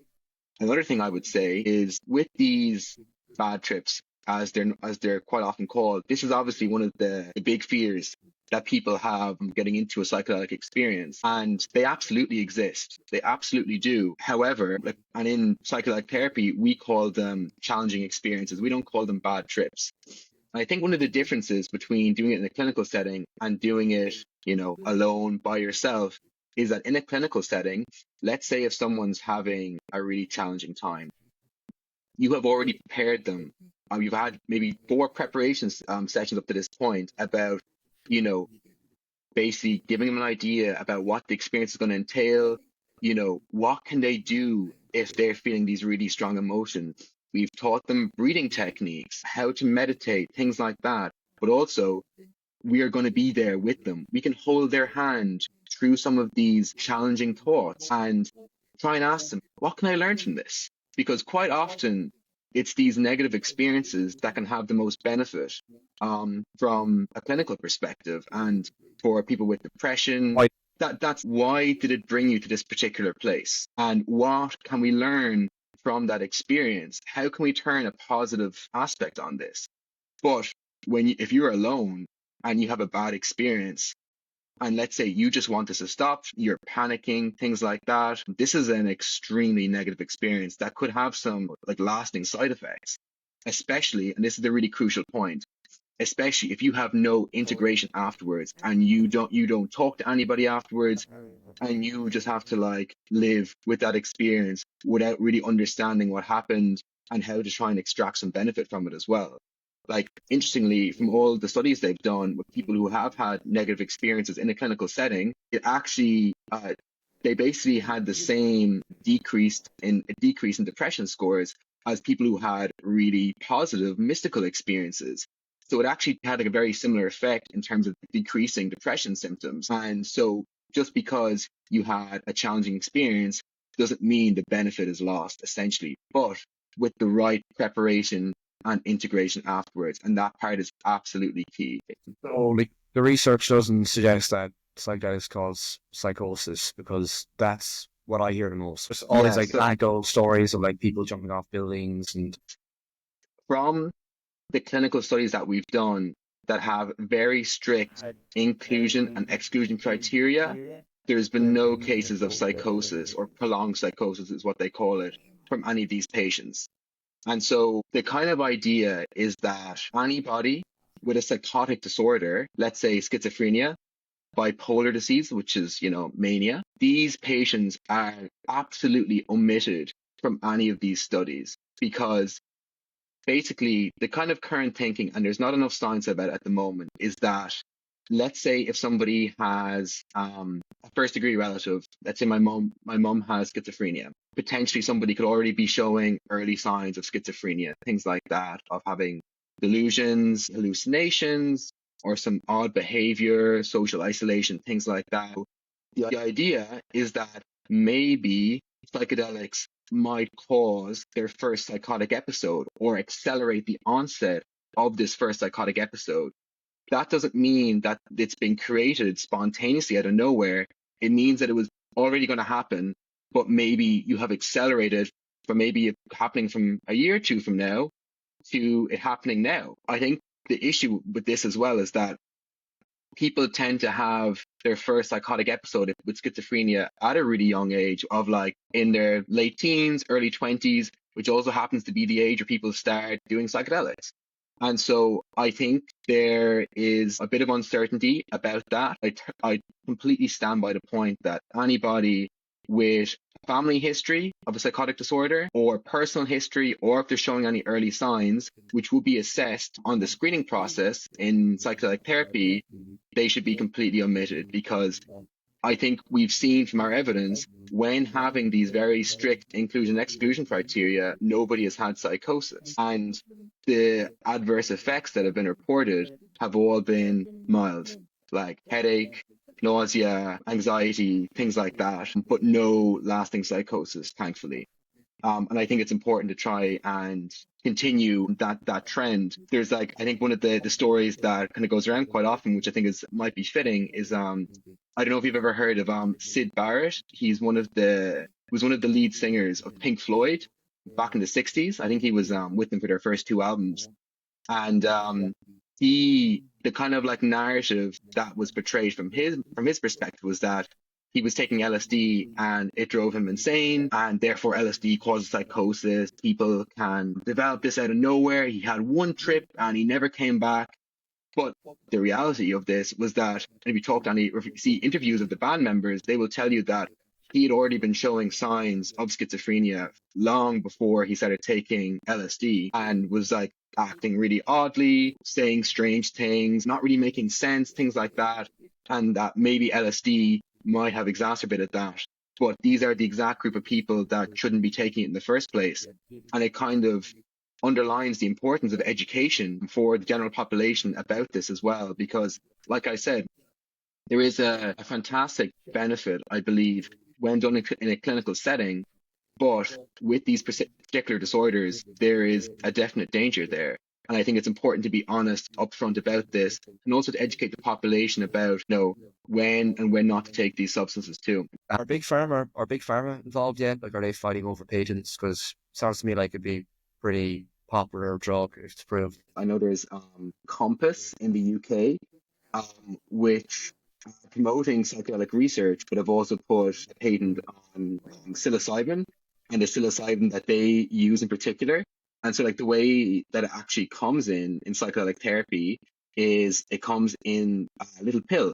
Another thing I would say is with these bad trips, as they're quite often called, this is obviously one of the big fears that people have getting into a psychedelic experience, and they absolutely exist. They absolutely do. However, and in psychedelic therapy, we call them challenging experiences. We don't call them bad trips. I think one of the differences between doing it in a clinical setting and doing it, you know, alone by yourself is that in a clinical setting, let's say if someone's having a really challenging time, you have already prepared them. You've had maybe 4 preparation sessions up to this point about, you know, basically giving them an idea about what the experience is going to entail. You know, what can they do if they're feeling these really strong emotions? We've taught them breathing techniques, how to meditate, things like that. But also, we are going to be there with them. We can hold their hand through some of these challenging thoughts and try and ask them, what can I learn from this? Because quite often, it's these negative experiences that can have the most benefit from a clinical perspective. And for people with depression, Why- that's why did it bring you to this particular place? And what can we learn from that experience? How can we turn a positive aspect on this? But if you're alone and you have a bad experience, and let's say you just want this to stop, you're panicking, things like that, this is an extremely negative experience that could have some like lasting side effects, especially, and this is the really crucial point, especially if you have no integration afterwards and you don't talk to anybody afterwards, and you just have to like live with that experience without really understanding what happened and how to try and extract some benefit from it as well. Like, interestingly, from all the studies they've done with people who have had negative experiences in a clinical setting, it actually they basically had the same decrease in depression scores as people who had really positive mystical experiences. So it actually had like a very similar effect in terms of decreasing depression symptoms. And so just because you had a challenging experience doesn't mean the benefit is lost, essentially. But with the right preparation and integration afterwards, and that part is absolutely key. So, like, the research doesn't suggest that psychedelics cause psychosis, because that's what I hear the most. There's all these Yeah, like so anecdotal stories of like people jumping off buildings and from the clinical studies that we've done that have very strict inclusion and exclusion criteria, there's been no cases of psychosis, or prolonged psychosis is what they call it, from any of these patients. And so the kind of idea is that anybody with a psychotic disorder, let's say schizophrenia, bipolar disease, which is, you know, mania, these patients are absolutely omitted from any of these studies, because basically the kind of current thinking, and there's not enough science about it at the moment, is that let's say if somebody has a first degree relative, let's say my mom has schizophrenia, potentially somebody could already be showing early signs of schizophrenia, things like that, of having delusions, hallucinations, or some odd behavior, social isolation, things like that. The idea is that maybe psychedelics might cause their first psychotic episode or accelerate the onset of this first psychotic episode. That doesn't mean that it's been created spontaneously out of nowhere. It means that it was already going to happen, but maybe you have accelerated from maybe it happening from a year or two from now to it happening now. I think the issue with this as well is that people tend to have their first psychotic episode with schizophrenia at a really young age, of like in their late teens, early 20s, which also happens to be the age where people start doing psychedelics. And so I think there is a bit of uncertainty about that. I completely stand by the point that anybody with family history of a psychotic disorder, or personal history, or if they're showing any early signs, which will be assessed on the screening process in psychedelic therapy, they should be completely omitted, because I think we've seen from our evidence, when having these very strict inclusion exclusion criteria, nobody has had psychosis. And the adverse effects that have been reported have all been mild, like headache, nausea, anxiety, things like that, but no lasting psychosis, thankfully. And I think it's important to try and continue that trend. There's like, I think one of the stories that kind of goes around quite often, which I think might be fitting, is I don't know if you've ever heard of Syd Barrett. He's was one of the lead singers of Pink Floyd back in the 60s. I think he was with them for their first two albums. And the kind of like narrative that was portrayed from his perspective was that he was taking LSD and it drove him insane, and therefore LSD causes psychosis. People can develop this out of nowhere. He had one trip and he never came back. But the reality of this was that, if you talk to if you see interviews of the band members, they will tell you that he had already been showing signs of schizophrenia long before he started taking LSD, and was like acting really oddly, saying strange things, not really making sense, things like that. And that maybe LSD might have exacerbated that. But these are the exact group of people that shouldn't be taking it in the first place. And it kind of underlines the importance of education for the general population about this as well, because like I said, there is a fantastic benefit, I believe, when done in a clinical setting. But with these particular disorders, there is a definite danger there. And I think it's important to be honest upfront about this, and also to educate the population about, when and when not to take these substances too. Are big pharma involved yet? Like, are they fighting over patents? Because it sounds to me like it'd be pretty popular drug if it's proved. I know there's Compass in the UK, which are promoting psychedelic research, but have also put a patent on psilocybin, and the psilocybin that they use in particular. And so like the way that it actually comes in psychedelic therapy is it comes in a little pill.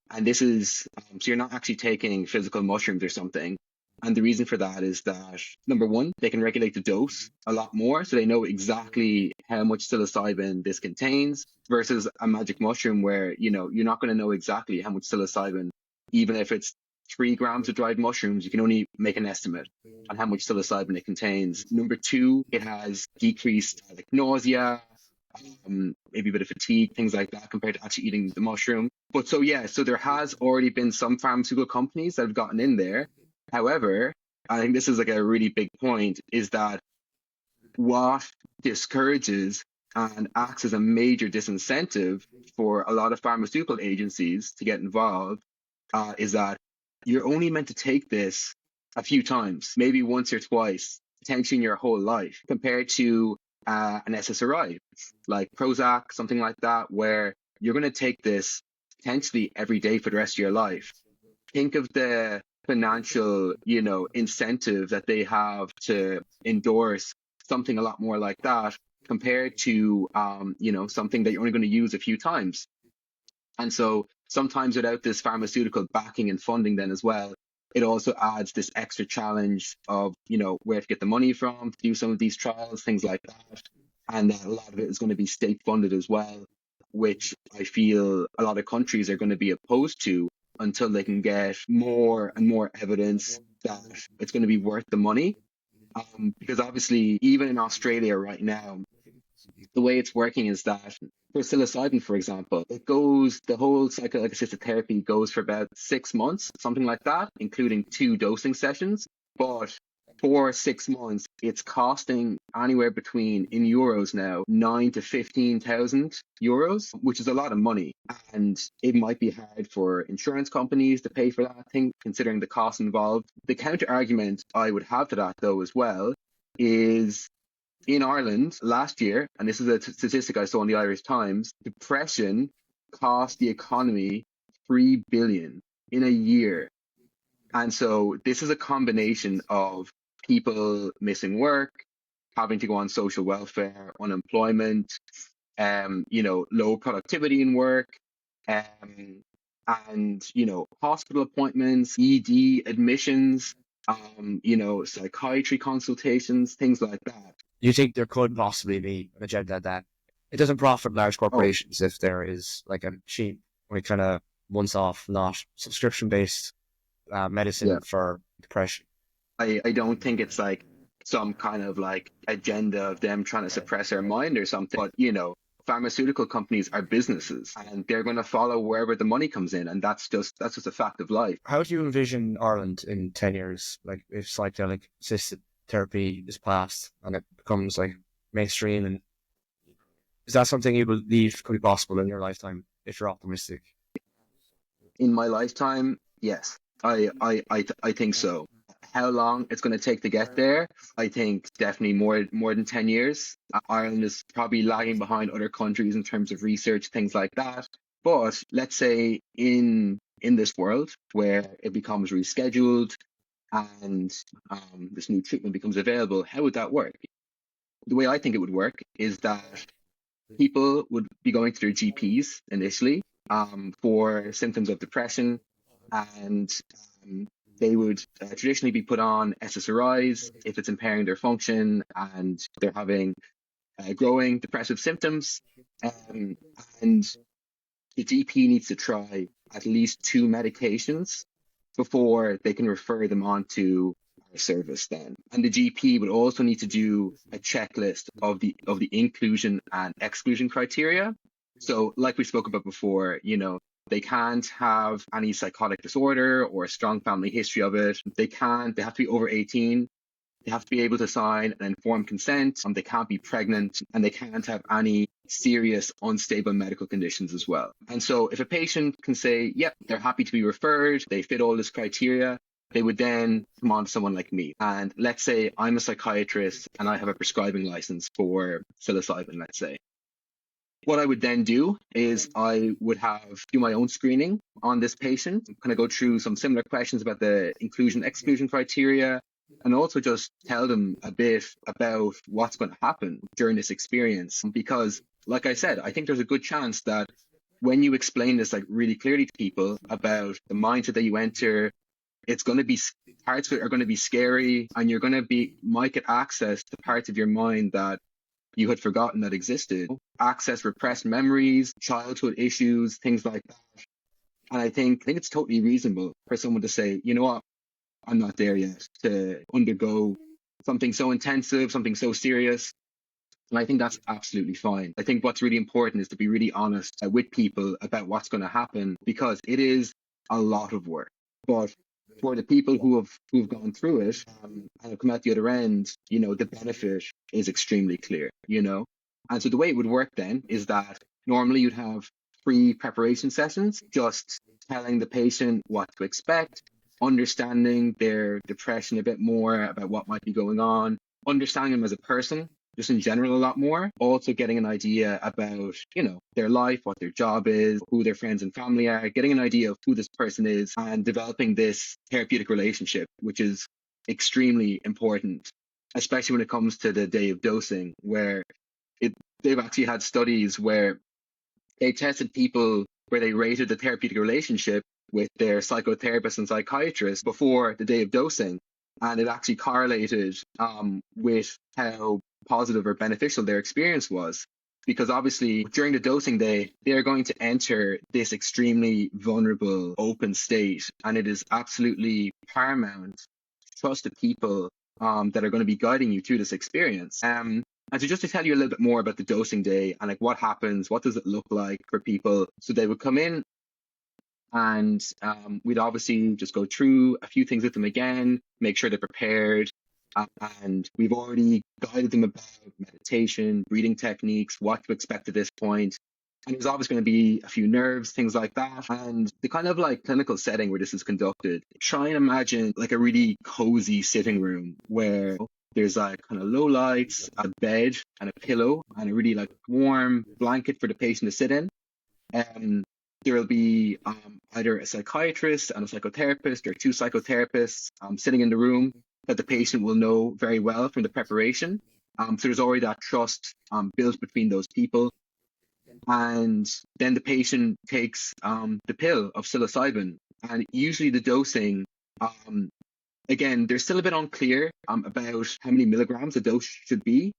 And this is, so you're not actually taking physical mushrooms or something. And the reason for that is that, number one, they can regulate the dose a lot more. So they know exactly how much psilocybin this contains, versus a magic mushroom where, you're not going to know exactly how much psilocybin, even if it's 3 grams of dried mushrooms, you can only make an estimate on how much psilocybin it contains. Number two, it has decreased like nausea, maybe a bit of fatigue, things like that, compared to actually eating the mushroom. But so there has already been some pharmaceutical companies that have gotten in there. However, I think this is like a really big point, is that what discourages and acts as a major disincentive for a lot of pharmaceutical agencies to get involved is that you're only meant to take this a few times, maybe once or twice, potentially in your whole life, compared to an SSRI, like Prozac, something like that, where you're going to take this potentially every day for the rest of your life. Think of the financial, incentive that they have to endorse something a lot more like that, compared to, something that you're only going to use a few times. And so sometimes without this pharmaceutical backing and funding then as well, it also adds this extra challenge of, where to get the money from to do some of these trials, things like that. And a lot of it is going to be state funded as well, which I feel a lot of countries are going to be opposed to until they can get more and more evidence that it's going to be worth the money. Because obviously, even in Australia right now, the way it's working is that for psilocybin, for example, the whole psychedelic-assisted therapy goes for about 6 months, something like that, including 2 dosing sessions. But for 6 months, it's costing anywhere between, in euros now, 9,000 to 15,000 euros, which is a lot of money. And it might be hard for insurance companies to pay for that thing, considering the costs involved. The counter argument I would have to that, though, as well, is in Ireland last year, and this is a statistic I saw in the Irish Times, depression cost the economy 3 billion in a year. And so this is a combination of people missing work, having to go on social welfare, unemployment, low productivity in work, and hospital appointments, ED admissions, psychiatry consultations, things like that. You think there could possibly be an agenda that it doesn't profit large corporations if there is like a cheap, kind of once off, not subscription-based medicine for depression. I don't think it's like some kind of like agenda of them trying to suppress our mind or something. But, pharmaceutical companies are businesses and they're going to follow wherever the money comes in. And that's just a fact of life. How do you envision Ireland in 10 years? Like if psychedelic-assisted therapy is passed and it becomes like mainstream, and is that something you believe could be possible in your lifetime if you're optimistic? In my lifetime, yes, I think so. How long it's going to take to get there, I think definitely more than 10 years. Ireland is probably lagging behind other countries in terms of research, things like that. But let's say in this world where it becomes rescheduled and this new treatment becomes available, how would that work? The way I think it would work is that people would be going to their GPs initially for symptoms of depression, and they would traditionally be put on SSRIs if it's impairing their function and they're having growing depressive symptoms. And the GP needs to try at least 2 medications before they can refer them on to our service then. And the GP would also need to do a checklist of the inclusion and exclusion criteria. So like we spoke about before, they can't have any psychotic disorder or a strong family history of it. They have to be over 18. They have to be able to sign an informed consent. They can't be pregnant, and they can't have any serious unstable medical conditions as well. And so if a patient can say, yep, they're happy to be referred, they fit all this criteria, they would then come on to someone like me. And let's say I'm a psychiatrist and I have a prescribing license for psilocybin, let's say. What I would then do is I would do my own screening on this patient, kind of go through some similar questions about the inclusion-exclusion criteria, and also just tell them a bit about what's going to happen during this experience. Because, like I said, I think there's a good chance that when you explain this like really clearly to people about the mindset that you enter, it's going to be parts of it are going to be scary, and you're going to might get access to parts of your mind that you had forgotten that existed, access repressed memories, childhood issues, things like that. And I think it's totally reasonable for someone to say, you know what, I'm not there yet to undergo something so intensive, something so serious. And I think that's absolutely fine. I think what's really important is to be really honest with people about what's going to happen, because it is a lot of work. But for the people who've gone through it and have come out the other end, the benefit is extremely clear, And so the way it would work then is that normally you'd have 3 preparation sessions, just telling the patient what to expect, understanding their depression a bit more, about what might be going on, understanding them as a person, just in general a lot more, also getting an idea about, their life, what their job is, who their friends and family are, getting an idea of who this person is, and developing this therapeutic relationship, which is extremely important, especially when it comes to the day of dosing, where they've actually had studies where they tested people where they rated the therapeutic relationship with their psychotherapists and psychiatrists before the day of dosing. And it actually correlated with how positive or beneficial their experience was. Because obviously during the dosing day, they're going to enter this extremely vulnerable, open state. And it is absolutely paramount to trust the people that are going to be guiding you through this experience. And so just to tell you a little bit more about the dosing day and like what happens, what does it look like for people? So they would come in and we'd obviously just go through a few things with them again, make sure they're prepared. And we've already guided them about meditation, breathing techniques, what to expect at this point. And there's always going to be a few nerves, things like that. And the kind of like clinical setting where this is conducted, try and imagine like a really cozy sitting room where there's like kind of low lights, a bed and a pillow and a really like warm blanket for the patient to sit in. There will be either a psychiatrist and a psychotherapist or 2 psychotherapists sitting in the room that the patient will know very well from the preparation. So there's already that trust built between those people. And then the patient takes the pill of psilocybin. And usually the dosing, again, they're still a bit unclear about how many milligrams a dose should be.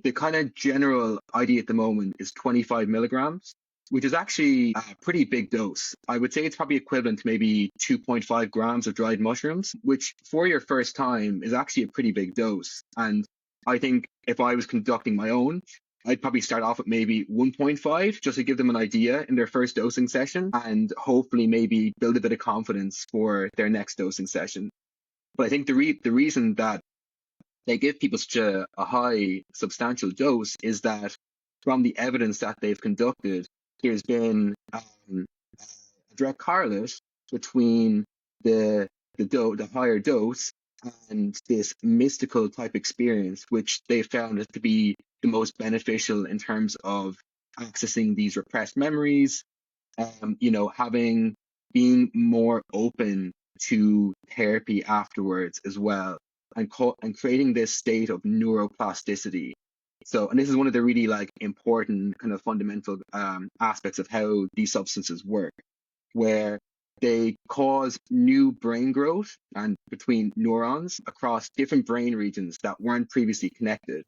The kind of general idea at the moment is 25 milligrams. which is actually a pretty big dose. I would say it's probably equivalent to maybe 2.5 grams of dried mushrooms, which for your first time is actually a pretty big dose. And I think if I was conducting my own, I'd probably start off at maybe 1.5 just to give them an idea in their first dosing session and hopefully maybe build a bit of confidence for their next dosing session. But I think the reason that they give people such a high substantial dose is that from the evidence that they've conducted, there's been a direct correlate between the higher dose and this mystical type experience, which they found to be the most beneficial in terms of accessing these repressed memories, being more open to therapy afterwards as well, and creating this state of neuroplasticity. So, and this is one of the really important kind of fundamental aspects of how these substances work, where they cause new brain growth and between neurons across different brain regions that weren't previously connected.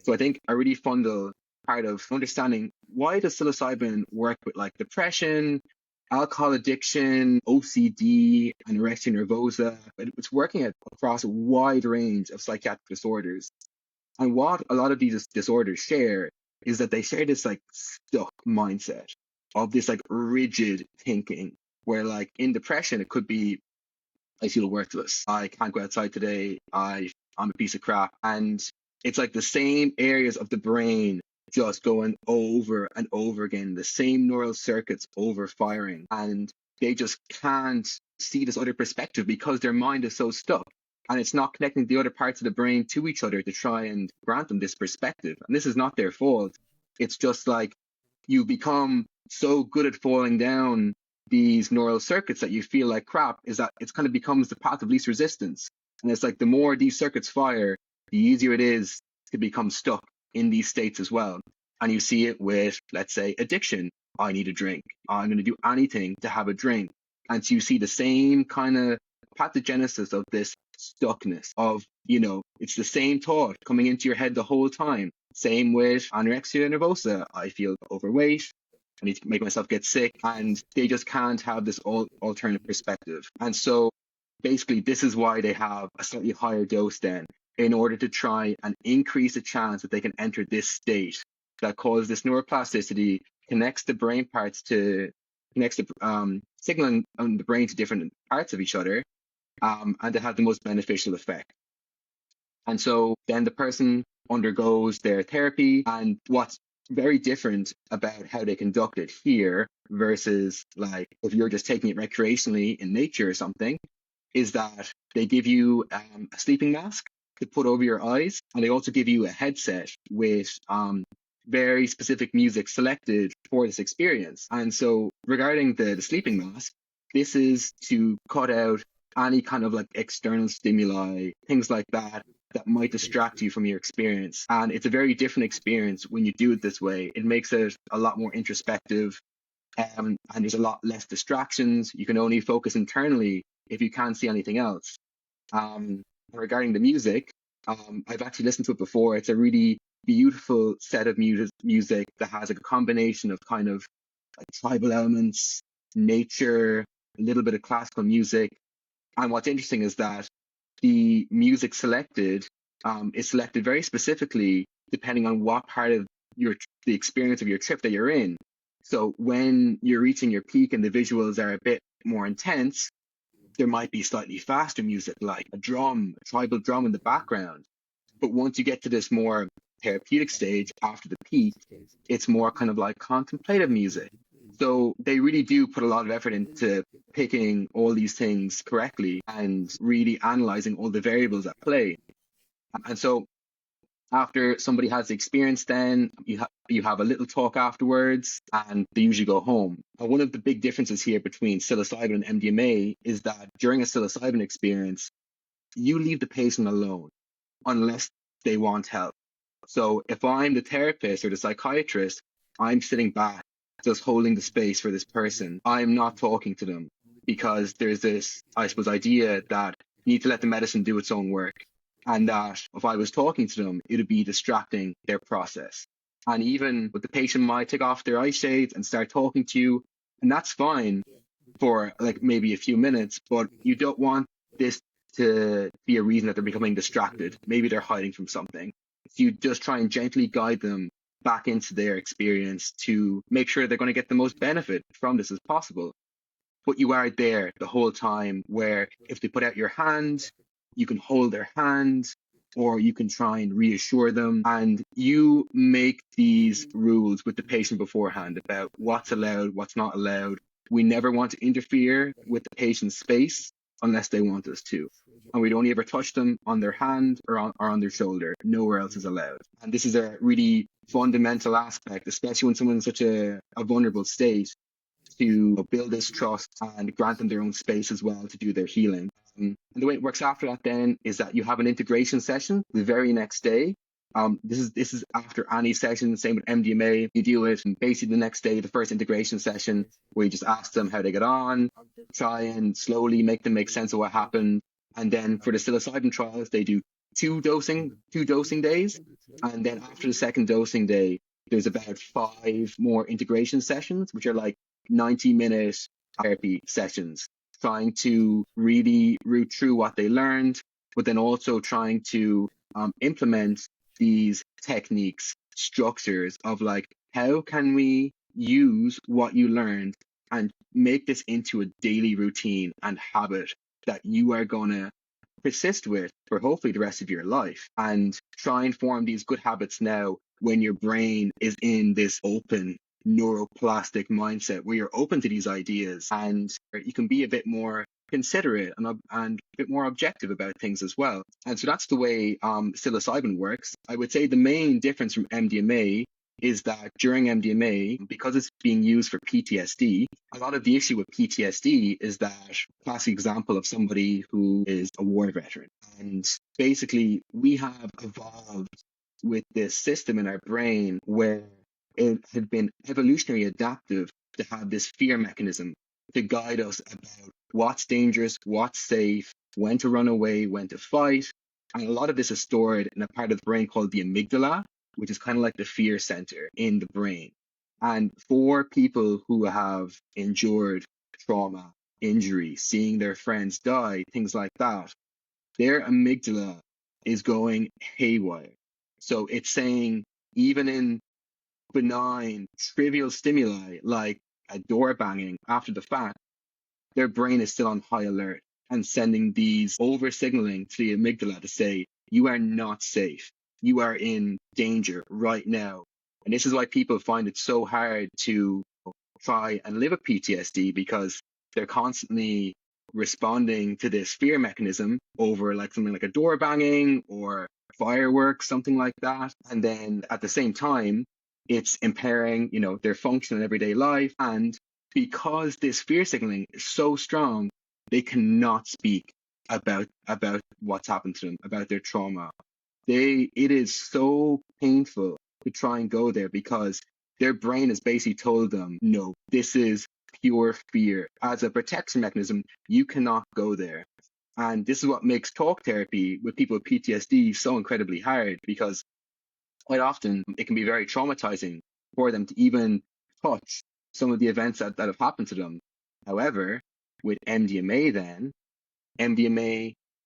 So I think a really fundamental part of understanding why does psilocybin work with depression, alcohol addiction, OCD, anorexia nervosa. It's working across a wide range of psychiatric disorders. And what a lot of these disorders share is that they share this stuck mindset of this rigid thinking, where in depression, it could be, I feel worthless. I can't go outside today. I'm a piece of crap. And it's the same areas of the brain just going over and over again, the same neural circuits over firing. And they just can't see this other perspective because their mind is so stuck. And it's not connecting the other parts of the brain to each other to try and grant them this perspective. And this is not their fault. It's just you become so good at falling down these neural circuits that you feel like crap, is that it's kind of becomes the path of least resistance. And it's the more these circuits fire, the easier it is to become stuck in these states as well. And you see it with, let's say, addiction. I need a drink. I'm going to do anything to have a drink. And so you see the same kind of pathogenesis of this stuckness of, it's the same thought coming into your head the whole time. Same with anorexia nervosa. I feel overweight. I need to make myself get sick. And they just can't have this alternative perspective. And so basically, this is why they have a slightly higher dose then, in order to try and increase the chance that they can enter this state that causes this neuroplasticity, connects the brain parts connects the signal on the brain to different parts of each other, and to have the most beneficial effect. And so then the person undergoes their therapy, and what's very different about how they conduct it here versus if you're just taking it recreationally in nature or something, is that they give you a sleeping mask to put over your eyes, and they also give you a headset with very specific music selected for this experience. And so regarding the sleeping mask, this is to cut out any kind of external stimuli, things like that might distract you from your experience. And it's a very different experience when you do it this way. It makes it a lot more introspective, and there's a lot less distractions. You can only focus internally if you can't see anything else. Regarding the music, I've actually listened to it before. It's a really beautiful set of music that has a combination of kind of tribal elements, nature, a little bit of classical music. And what's interesting is that the music selected is selected very specifically depending on what part of the experience of your trip that you're in. So when you're reaching your peak and the visuals are a bit more intense, there might be slightly faster music like a tribal drum in the background. But once you get to this more therapeutic stage after the peak, it's more kind of contemplative music. So they really do put a lot of effort into picking all these things correctly and really analyzing all the variables at play. And so after somebody has the experience, then you have a little talk afterwards, and they usually go home. And one of the big differences here between psilocybin and MDMA is that during a psilocybin experience, you leave the patient alone unless they want help. So if I'm the therapist or the psychiatrist, I'm sitting back, just holding the space for this person. I'm not talking to them because there's this, I suppose, idea that you need to let the medicine do its own work. And that if I was talking to them, it would be distracting their process. And even with the patient might take off their eye shades and start talking to you, and that's fine for like maybe a few minutes, but you don't want this to be a reason that they're becoming distracted. Maybe they're hiding from something. So you just try and gently guide them back into their experience to make sure they're going to get the most benefit from this as possible. But you are there the whole time, where if they put out your hand, you can hold their hand, or you can try and reassure them. And you make these rules with the patient beforehand about what's allowed, what's not allowed. We never want to interfere with the patient's space unless they want us to. And we'd only ever touch them on their hand or on their shoulder. Nowhere else is allowed. And this is a really fundamental aspect, especially when someone's in such a vulnerable state, to build this trust and grant them their own space as well to do their healing. And the way it works after that then is that you have an integration session the very next day. This is after any session, same with MDMA. You do it and basically the next day, the first integration session, where you just ask them how they get on, try and slowly make them make sense of what happened. And then for the psilocybin trials, they do two dosing days. And then after the second dosing day, there's about 5 more integration sessions, which are like 90-minute therapy sessions, trying to really root through what they learned, but then also trying to implement these techniques, structures of like, how can we use what you learned and make this into a daily routine and habit that you are going to persist with for hopefully the rest of your life, and try and form these good habits now when your brain is in this open neuroplastic mindset where you're open to these ideas and you can be a bit more considerate and a bit more objective about things as well. And so that's the way psilocybin works. I would say the main difference from MDMA is that during MDMA, because it's being used for PTSD, a lot of the issue with PTSD is that classic example of somebody who is a war veteran. And basically, we have evolved with this system in our brain where it had been evolutionary adaptive to have this fear mechanism to guide us about what's dangerous, what's safe, when to run away, when to fight. And a lot of this is stored in a part of the brain called the amygdala, which is kind of like the fear center in the brain. And for people who have endured trauma, injury, seeing their friends die, things like that, their amygdala is going haywire. So it's saying, even in benign, trivial stimuli like a door banging after the fact, their brain is still on high alert and sending these over signaling to the amygdala to say, you are not safe. You are in danger right now. And this is why people find it so hard to try and live with PTSD, because they're constantly responding to this fear mechanism over like something like a door banging or fireworks, something like that. And then at the same time, it's impairing, their function in everyday life. And because this fear signaling is so strong, they cannot speak about what's happened to them, about their trauma. It is so painful to try and go there because their brain has basically told them, no, this is pure fear. As a protection mechanism, you cannot go there. And this is what makes talk therapy with people with PTSD so incredibly hard, because quite often it can be very traumatizing for them to even touch some of the events that have happened to them. However, with MDMA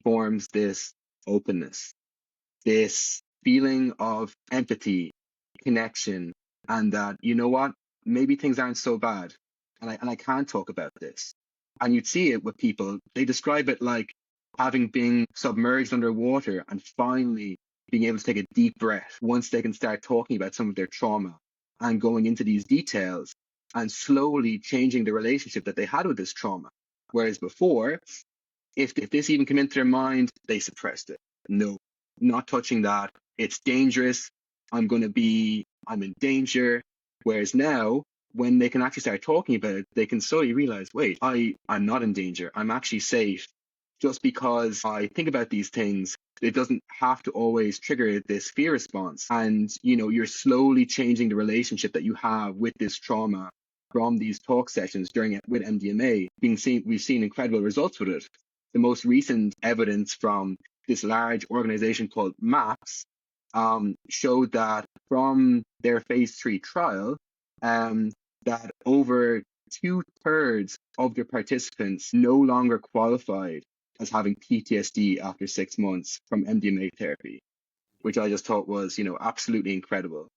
forms this openness, this feeling of empathy, connection, and that, you know what, maybe things aren't so bad, and I can talk about this. And you'd see it with people. They describe it like having been submerged underwater and finally being able to take a deep breath once they can start talking about some of their trauma and going into these details and slowly changing the relationship that they had with this trauma. Whereas before, if this even came into their mind, they suppressed it. No, not touching that. It's dangerous. I'm in danger. Whereas now, when they can actually start talking about it, they can slowly realize, wait, I'm not in danger. I'm actually safe. Just because I think about these things, it doesn't have to always trigger this fear response. And, you're slowly changing the relationship that you have with this trauma from these talk sessions with MDMA. We've seen incredible results with it. The most recent evidence from this large organization called MAPS, showed that from their phase 3 trial, that over 2/3 of the participants no longer qualified as having PTSD after 6 months from MDMA therapy, which I just thought was, absolutely incredible.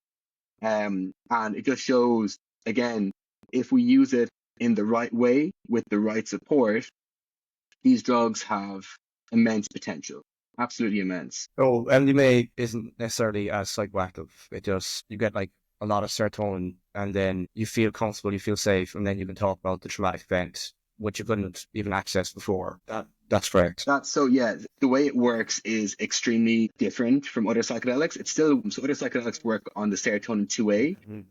And it just shows, again, if we use it in the right way with the right support, these drugs have immense potential, absolutely immense. So MDMA isn't necessarily as psychoactive. It just, you get like a lot of serotonin and then you feel comfortable, you feel safe, and then you can talk about the traumatic event, which you couldn't even access before. That's correct. The way it works is extremely different from other psychedelics. So other psychedelics work on the serotonin 2A.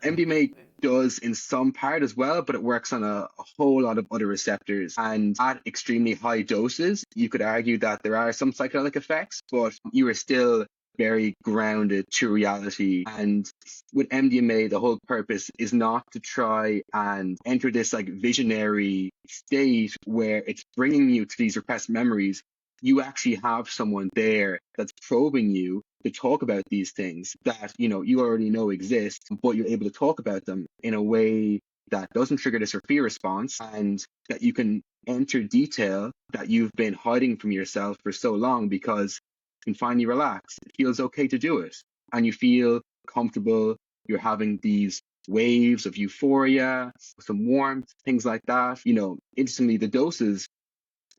MDMA does in some part as well, but it works on a whole lot of other receptors. And at extremely high doses, you could argue that there are some psychedelic effects, but you are still very grounded to reality. And with MDMA, the whole purpose is not to try and enter this like visionary state where it's bringing you to these repressed memories. You actually have someone there that's probing you to talk about these things that, you already know exist, but you're able to talk about them in a way that doesn't trigger this fear response, and that you can enter detail that you've been hiding from yourself for so long because you can finally relax. It feels okay to do it. And you feel comfortable. You're having these waves of euphoria, some warmth, things like that. Interestingly, the doses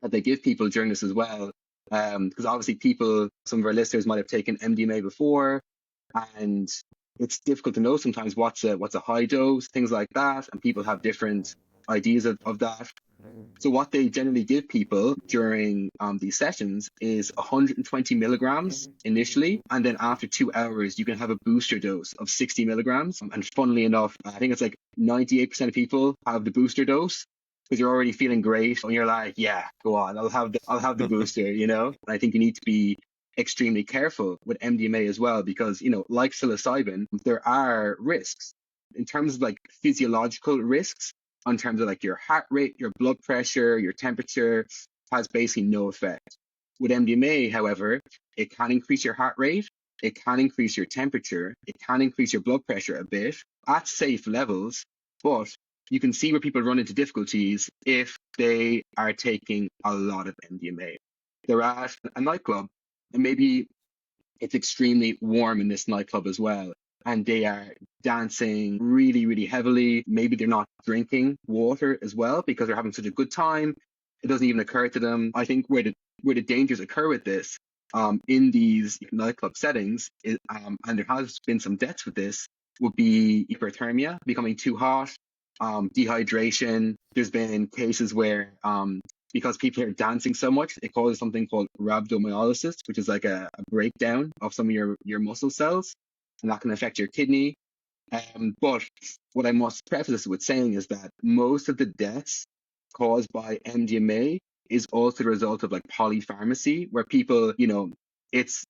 that they give people during this as well, because obviously some of our listeners might have taken MDMA before, and it's difficult to know sometimes what's a high dose, things like that, and people have different ideas of that. So what they generally give people during these sessions is 120 milligrams initially, and then after 2 hours, you can have a booster dose of 60 milligrams. And funnily enough, I think it's like 98% of people have the booster dose because you're already feeling great, and you're like, yeah, go on, I'll have the booster, And I think you need to be extremely careful with MDMA as well, because, like psilocybin, there are risks in terms of like physiological risks. In terms of like your heart rate, your blood pressure, your temperature, has basically no effect. With MDMA, however, it can increase your heart rate, it can increase your temperature, it can increase your blood pressure a bit at safe levels, but you can see where people run into difficulties if they are taking a lot of MDMA. They're at a nightclub, and maybe it's extremely warm in this nightclub as well, and they are dancing really, really heavily. Maybe they're not drinking water as well because they're having such a good time. It doesn't even occur to them. I think where the dangers occur with this, in these nightclub settings, and there has been some deaths with this, would be hyperthermia, becoming too hot, dehydration. There's been cases where, because people are dancing so much, it causes something called rhabdomyolysis, which is like a breakdown of some of your muscle cells, and that can affect your kidney. But what I must preface this with saying is that most of the deaths caused by MDMA is also the result of like polypharmacy, where people, it's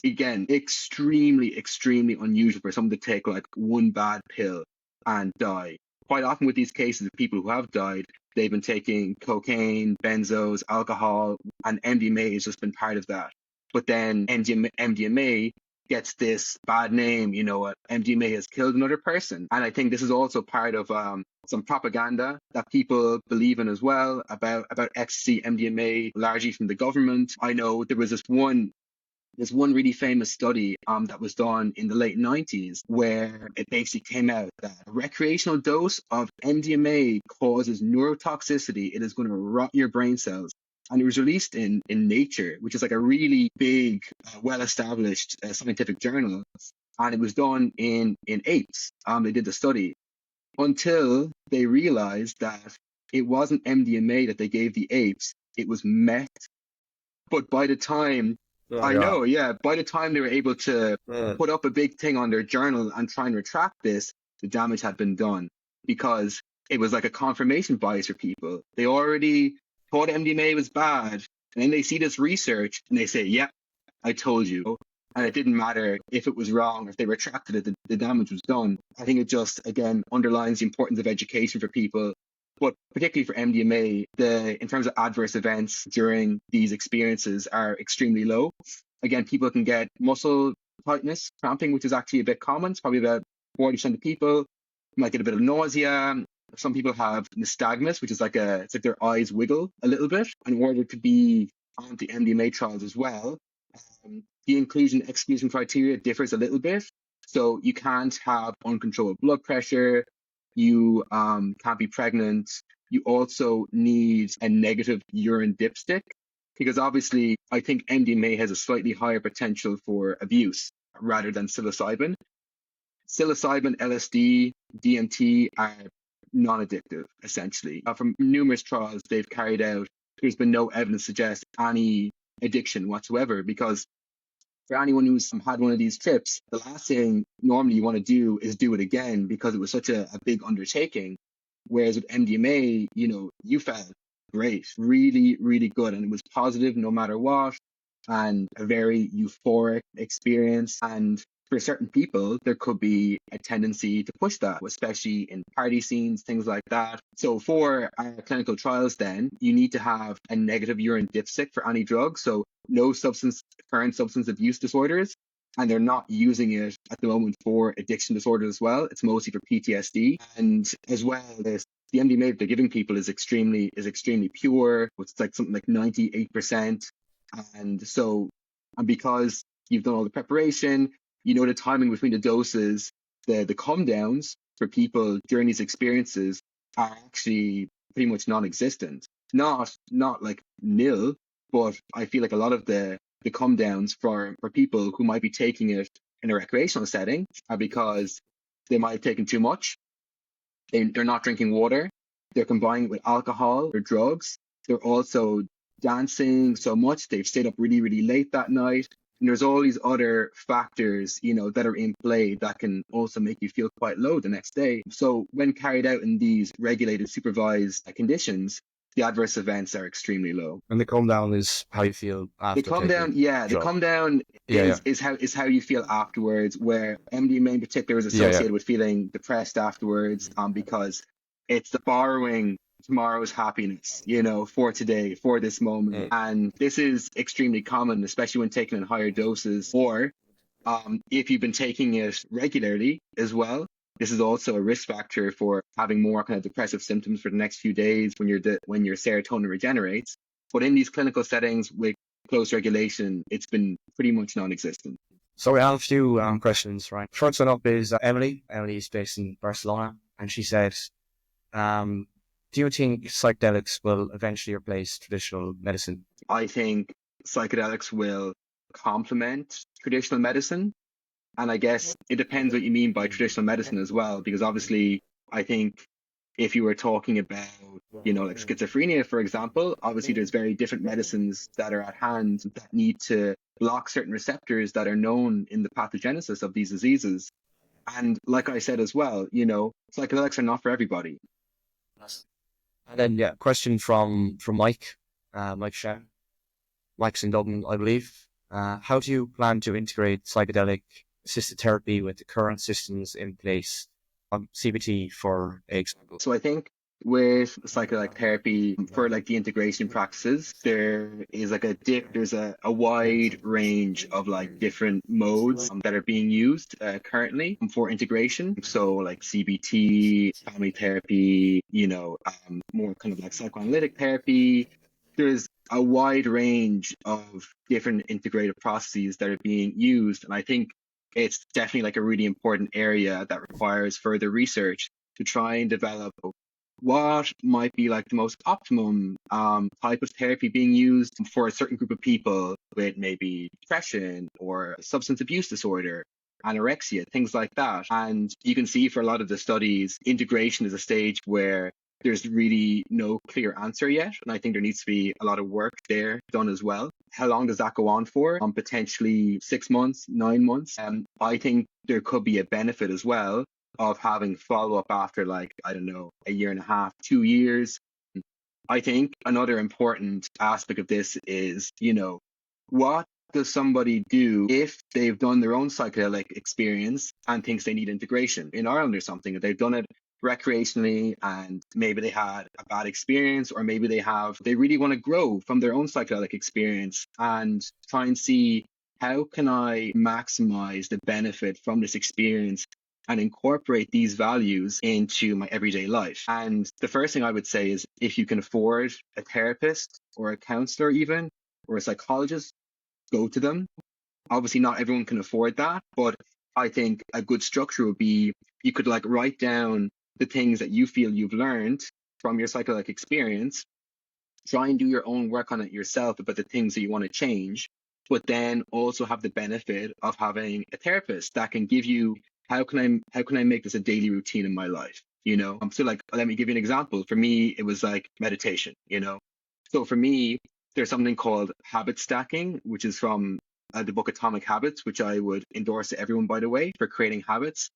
again extremely, extremely unusual for someone to take like one bad pill and die. Quite often with these cases of people who have died, they've been taking cocaine, benzos, alcohol, and MDMA has just been part of that. But then MDMA gets this bad name, MDMA has killed another person. And I think this is also part of some propaganda that people believe in as well about ecstasy, MDMA, largely from the government. I know there was this one really famous study that was done in the late 90s where it basically came out that a recreational dose of MDMA causes neurotoxicity. It is going to rot your brain cells. And it was released in Nature, which is like a really big, well-established scientific journal. And it was done in apes. They did the study until they realized that it wasn't MDMA that they gave the apes, it was meth. But by the time, by the time they were able to put up a big thing on their journal and try and retract this, the damage had been done, because it was like a confirmation bias for people. They already thought MDMA was bad, and then they see this research and they say, yeah, I told you. And it didn't matter if it was wrong, if they retracted it, the damage was done. I think it just, again, underlines the importance of education for people, but particularly for MDMA, in terms of adverse events during these experiences are extremely low. Again, people can get muscle tightness, cramping, which is actually a bit common. It's probably about 40% of people might get a bit of nausea. Some people have nystagmus, which is it's like their eyes wiggle a little bit. In order to be on the MDMA trials as well, the inclusion-exclusion criteria differs a little bit. So you can't have uncontrolled blood pressure. You can't be pregnant. You also need a negative urine dipstick, because obviously I think MDMA has a slightly higher potential for abuse rather than psilocybin. Psilocybin, LSD, DMT are non-addictive, essentially. From numerous trials they've carried out, there's been no evidence to suggest any addiction whatsoever, because for anyone who's had one of these trips, the last thing normally you want to do is do it again, because it was such a big undertaking. Whereas with MDMA, you felt great, really, really good. And it was positive no matter what, and a very euphoric experience. And for certain people, there could be a tendency to push that, especially in party scenes, things like that. So for our clinical trials, then you need to have a negative urine dipstick for any drug. So no current substance abuse disorders. And they're not using it at the moment for addiction disorders as well. It's mostly for PTSD. And as well, the MDMA they're giving people is extremely pure. It's like something like 98%. And because you've done all the preparation, the timing between the doses, the come downs for people during these experiences are actually pretty much non-existent. Not like nil, but I feel like a lot of the come downs for people who might be taking it in a recreational setting are because they might have taken too much. They're not drinking water. They're combining it with alcohol or drugs. They're also dancing so much. They've stayed up really, really late that night. And there's all these other factors, that are in play that can also make you feel quite low the next day. So when carried out in these regulated, supervised conditions, the adverse events are extremely low. And the calm down is how you feel after. The calm down is how you feel afterwards, where MDMA in particular is associated with feeling depressed afterwards, because it's the borrowing tomorrow's happiness, for today, for this moment. And this is extremely common, especially when taken in higher doses, or if you've been taking it regularly as well. This is also a risk factor for having more kind of depressive symptoms for the next few days when your serotonin regenerates. But in these clinical settings with close regulation, it's been pretty much non-existent. So we have a few questions, right? First one up is Emily. Emily is based in Barcelona, and she said, do you think psychedelics will eventually replace traditional medicine? I think psychedelics will complement traditional medicine. And I guess it depends what you mean by traditional medicine as well, because obviously I think if you were talking about, like schizophrenia, for example, obviously there's very different medicines that are at hand that need to block certain receptors that are known in the pathogenesis of these diseases. And like I said as well, psychedelics are not for everybody. And then, question from Mike, Mike Shen. Mike's in Dublin, I believe. How do you plan to integrate psychedelic-assisted therapy with the current systems in place? CBT, for example. So I think with psychedelic therapy, for like the integration practices, there is there's a wide range of like different modes that are being used currently for integration. So like CBT, family therapy, more kind of like psychoanalytic therapy. There's a wide range of different integrative processes that are being used. And I think it's definitely like a really important area that requires further research to try and develop what might be like the most optimum type of therapy being used for a certain group of people with maybe depression or substance abuse disorder, anorexia, things like that. And you can see for a lot of the studies, integration is a stage where there's really no clear answer yet. And I think there needs to be a lot of work there done as well. How long does that go on for? Potentially 6 months, 9 months. I think there could be a benefit as well of having follow-up after like, I don't know, a year and a half, 2 years. I think another important aspect of this is, what does somebody do if they've done their own psychedelic experience and thinks they need integration? In Ireland or something, if they've done it recreationally and maybe they had a bad experience, or maybe they really want to grow from their own psychedelic experience and try and see how can I maximize the benefit from this experience and incorporate these values into my everyday life? And the first thing I would say is, if you can afford a therapist or a counselor even, or a psychologist, go to them. Obviously not everyone can afford that, but I think a good structure would be, you could like write down the things that you feel you've learned from your psychedelic experience, try and do your own work on it yourself about the things that you want to change, but then also have the benefit of having a therapist that can give you, how can I make this a daily routine in my life? So like, let me give you an example. For me, it was like meditation, So for me, there's something called habit stacking, which is from the book Atomic Habits, which I would endorse to everyone, by the way, for creating habits.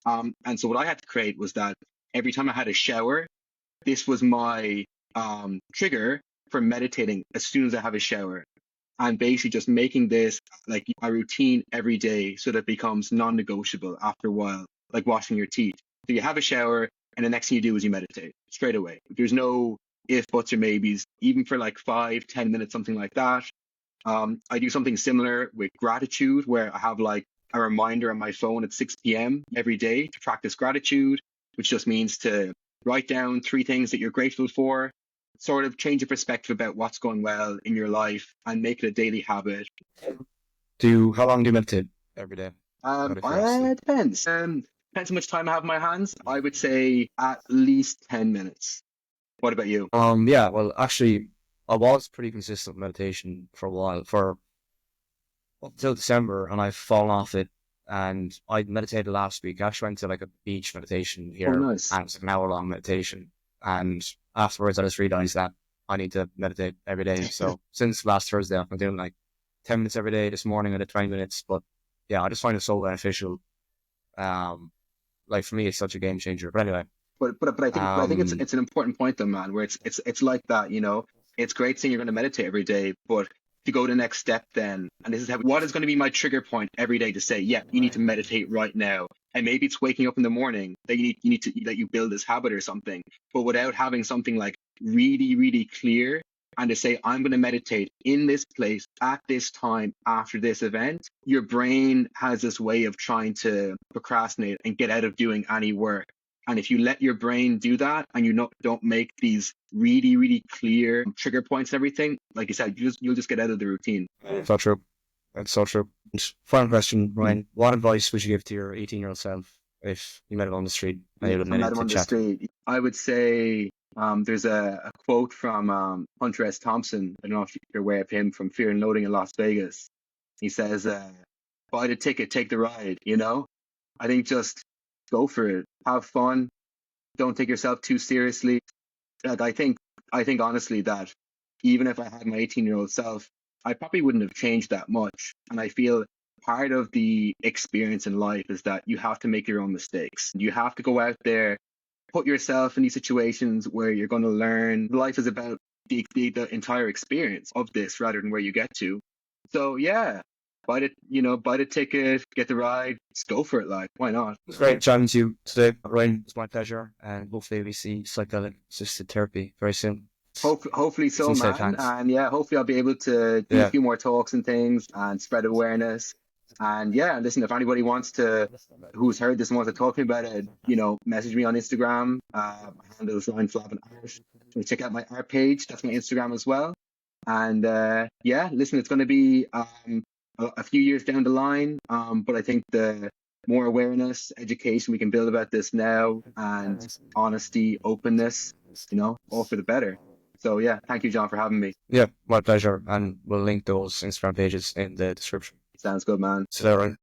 And so what I had to create was that every time I had a shower, this was my trigger for meditating as soon as I have a shower. And basically just making this like a routine every day so that it becomes non-negotiable after a while, like washing your teeth. So you have a shower and the next thing you do is you meditate straight away. There's no if, buts, or maybes, even for like 5-10 minutes, something like that. I do something similar with gratitude, where I have like a reminder on my phone at 6 p.m. every day to practice gratitude, which just means to write down 3 things that you're grateful for, sort of change your perspective about what's going well in your life and make it a daily habit. How long do you meditate every day? It depends. Depends how much time I have in my hands. I would say at least 10 minutes. What about you? Yeah, well, actually, I was pretty consistent with meditation for a while, for up until December, and I've fallen off it. And I meditated last week. I actually went to like a beach meditation here, nice. and it's like an hour-long meditation. And afterwards, I just realized that I need to meditate every day. So since last Thursday, I've been doing like 10 minutes every day. This morning I did 20 minutes, but yeah, I just find it so beneficial. Like for me, it's such a game changer. But anyway. But I think it's an important point though, man, where it's like that, It's great saying you're going to meditate every day, but to go to the next step then, and this is what is going to be my trigger point every day to say, yeah, you need to meditate right now. And maybe it's waking up in the morning that you need to, that you build this habit or something, but without having something like really, really clear, and to say, I'm going to meditate in this place at this time after this event, your brain has this way of trying to procrastinate and get out of doing any work. And if you let your brain do that and you don't make these really, really clear trigger points and everything, like you said, you'll just get out of the routine. So true. That's so true. Final question, Ryan. What advice would you give to your 18-year-old self if you met him on the street? I met him on the street. I would say there's a quote from Hunter S. Thompson. I don't know if you're aware of him, from Fear and Loathing in Las Vegas. He says, buy the ticket, take the ride, I think just go for it. Have fun. Don't take yourself too seriously. Like, I think honestly that even if I had my 18-year-old self, I probably wouldn't have changed that much. And I feel part of the experience in life is that you have to make your own mistakes. You have to go out there, put yourself in these situations where you're going to learn. Life is about the entire experience of this rather than where you get to. So yeah, buy the ticket, get the ride, just go for it. Like, why not? It's great chatting to you today, Ryan. It's my pleasure, and hopefully we see psychedelic-assisted therapy very soon. Hopefully so, man. And yeah, hopefully I'll be able to do a few more talks and things and spread awareness. And yeah, listen, if anybody who's heard this and wants to talk to me about it, message me on Instagram. My handle is Ryan Flavin Art. Check out my art page. That's my Instagram as well. And yeah, listen, it's going to be a few years down the line. But I think the more awareness, education we can build about this now, and honesty, openness, all for the better. So yeah, thank you, John, for having me. Yeah, my pleasure. And we'll link those Instagram pages in the description. Sounds good, man. So, Ryan.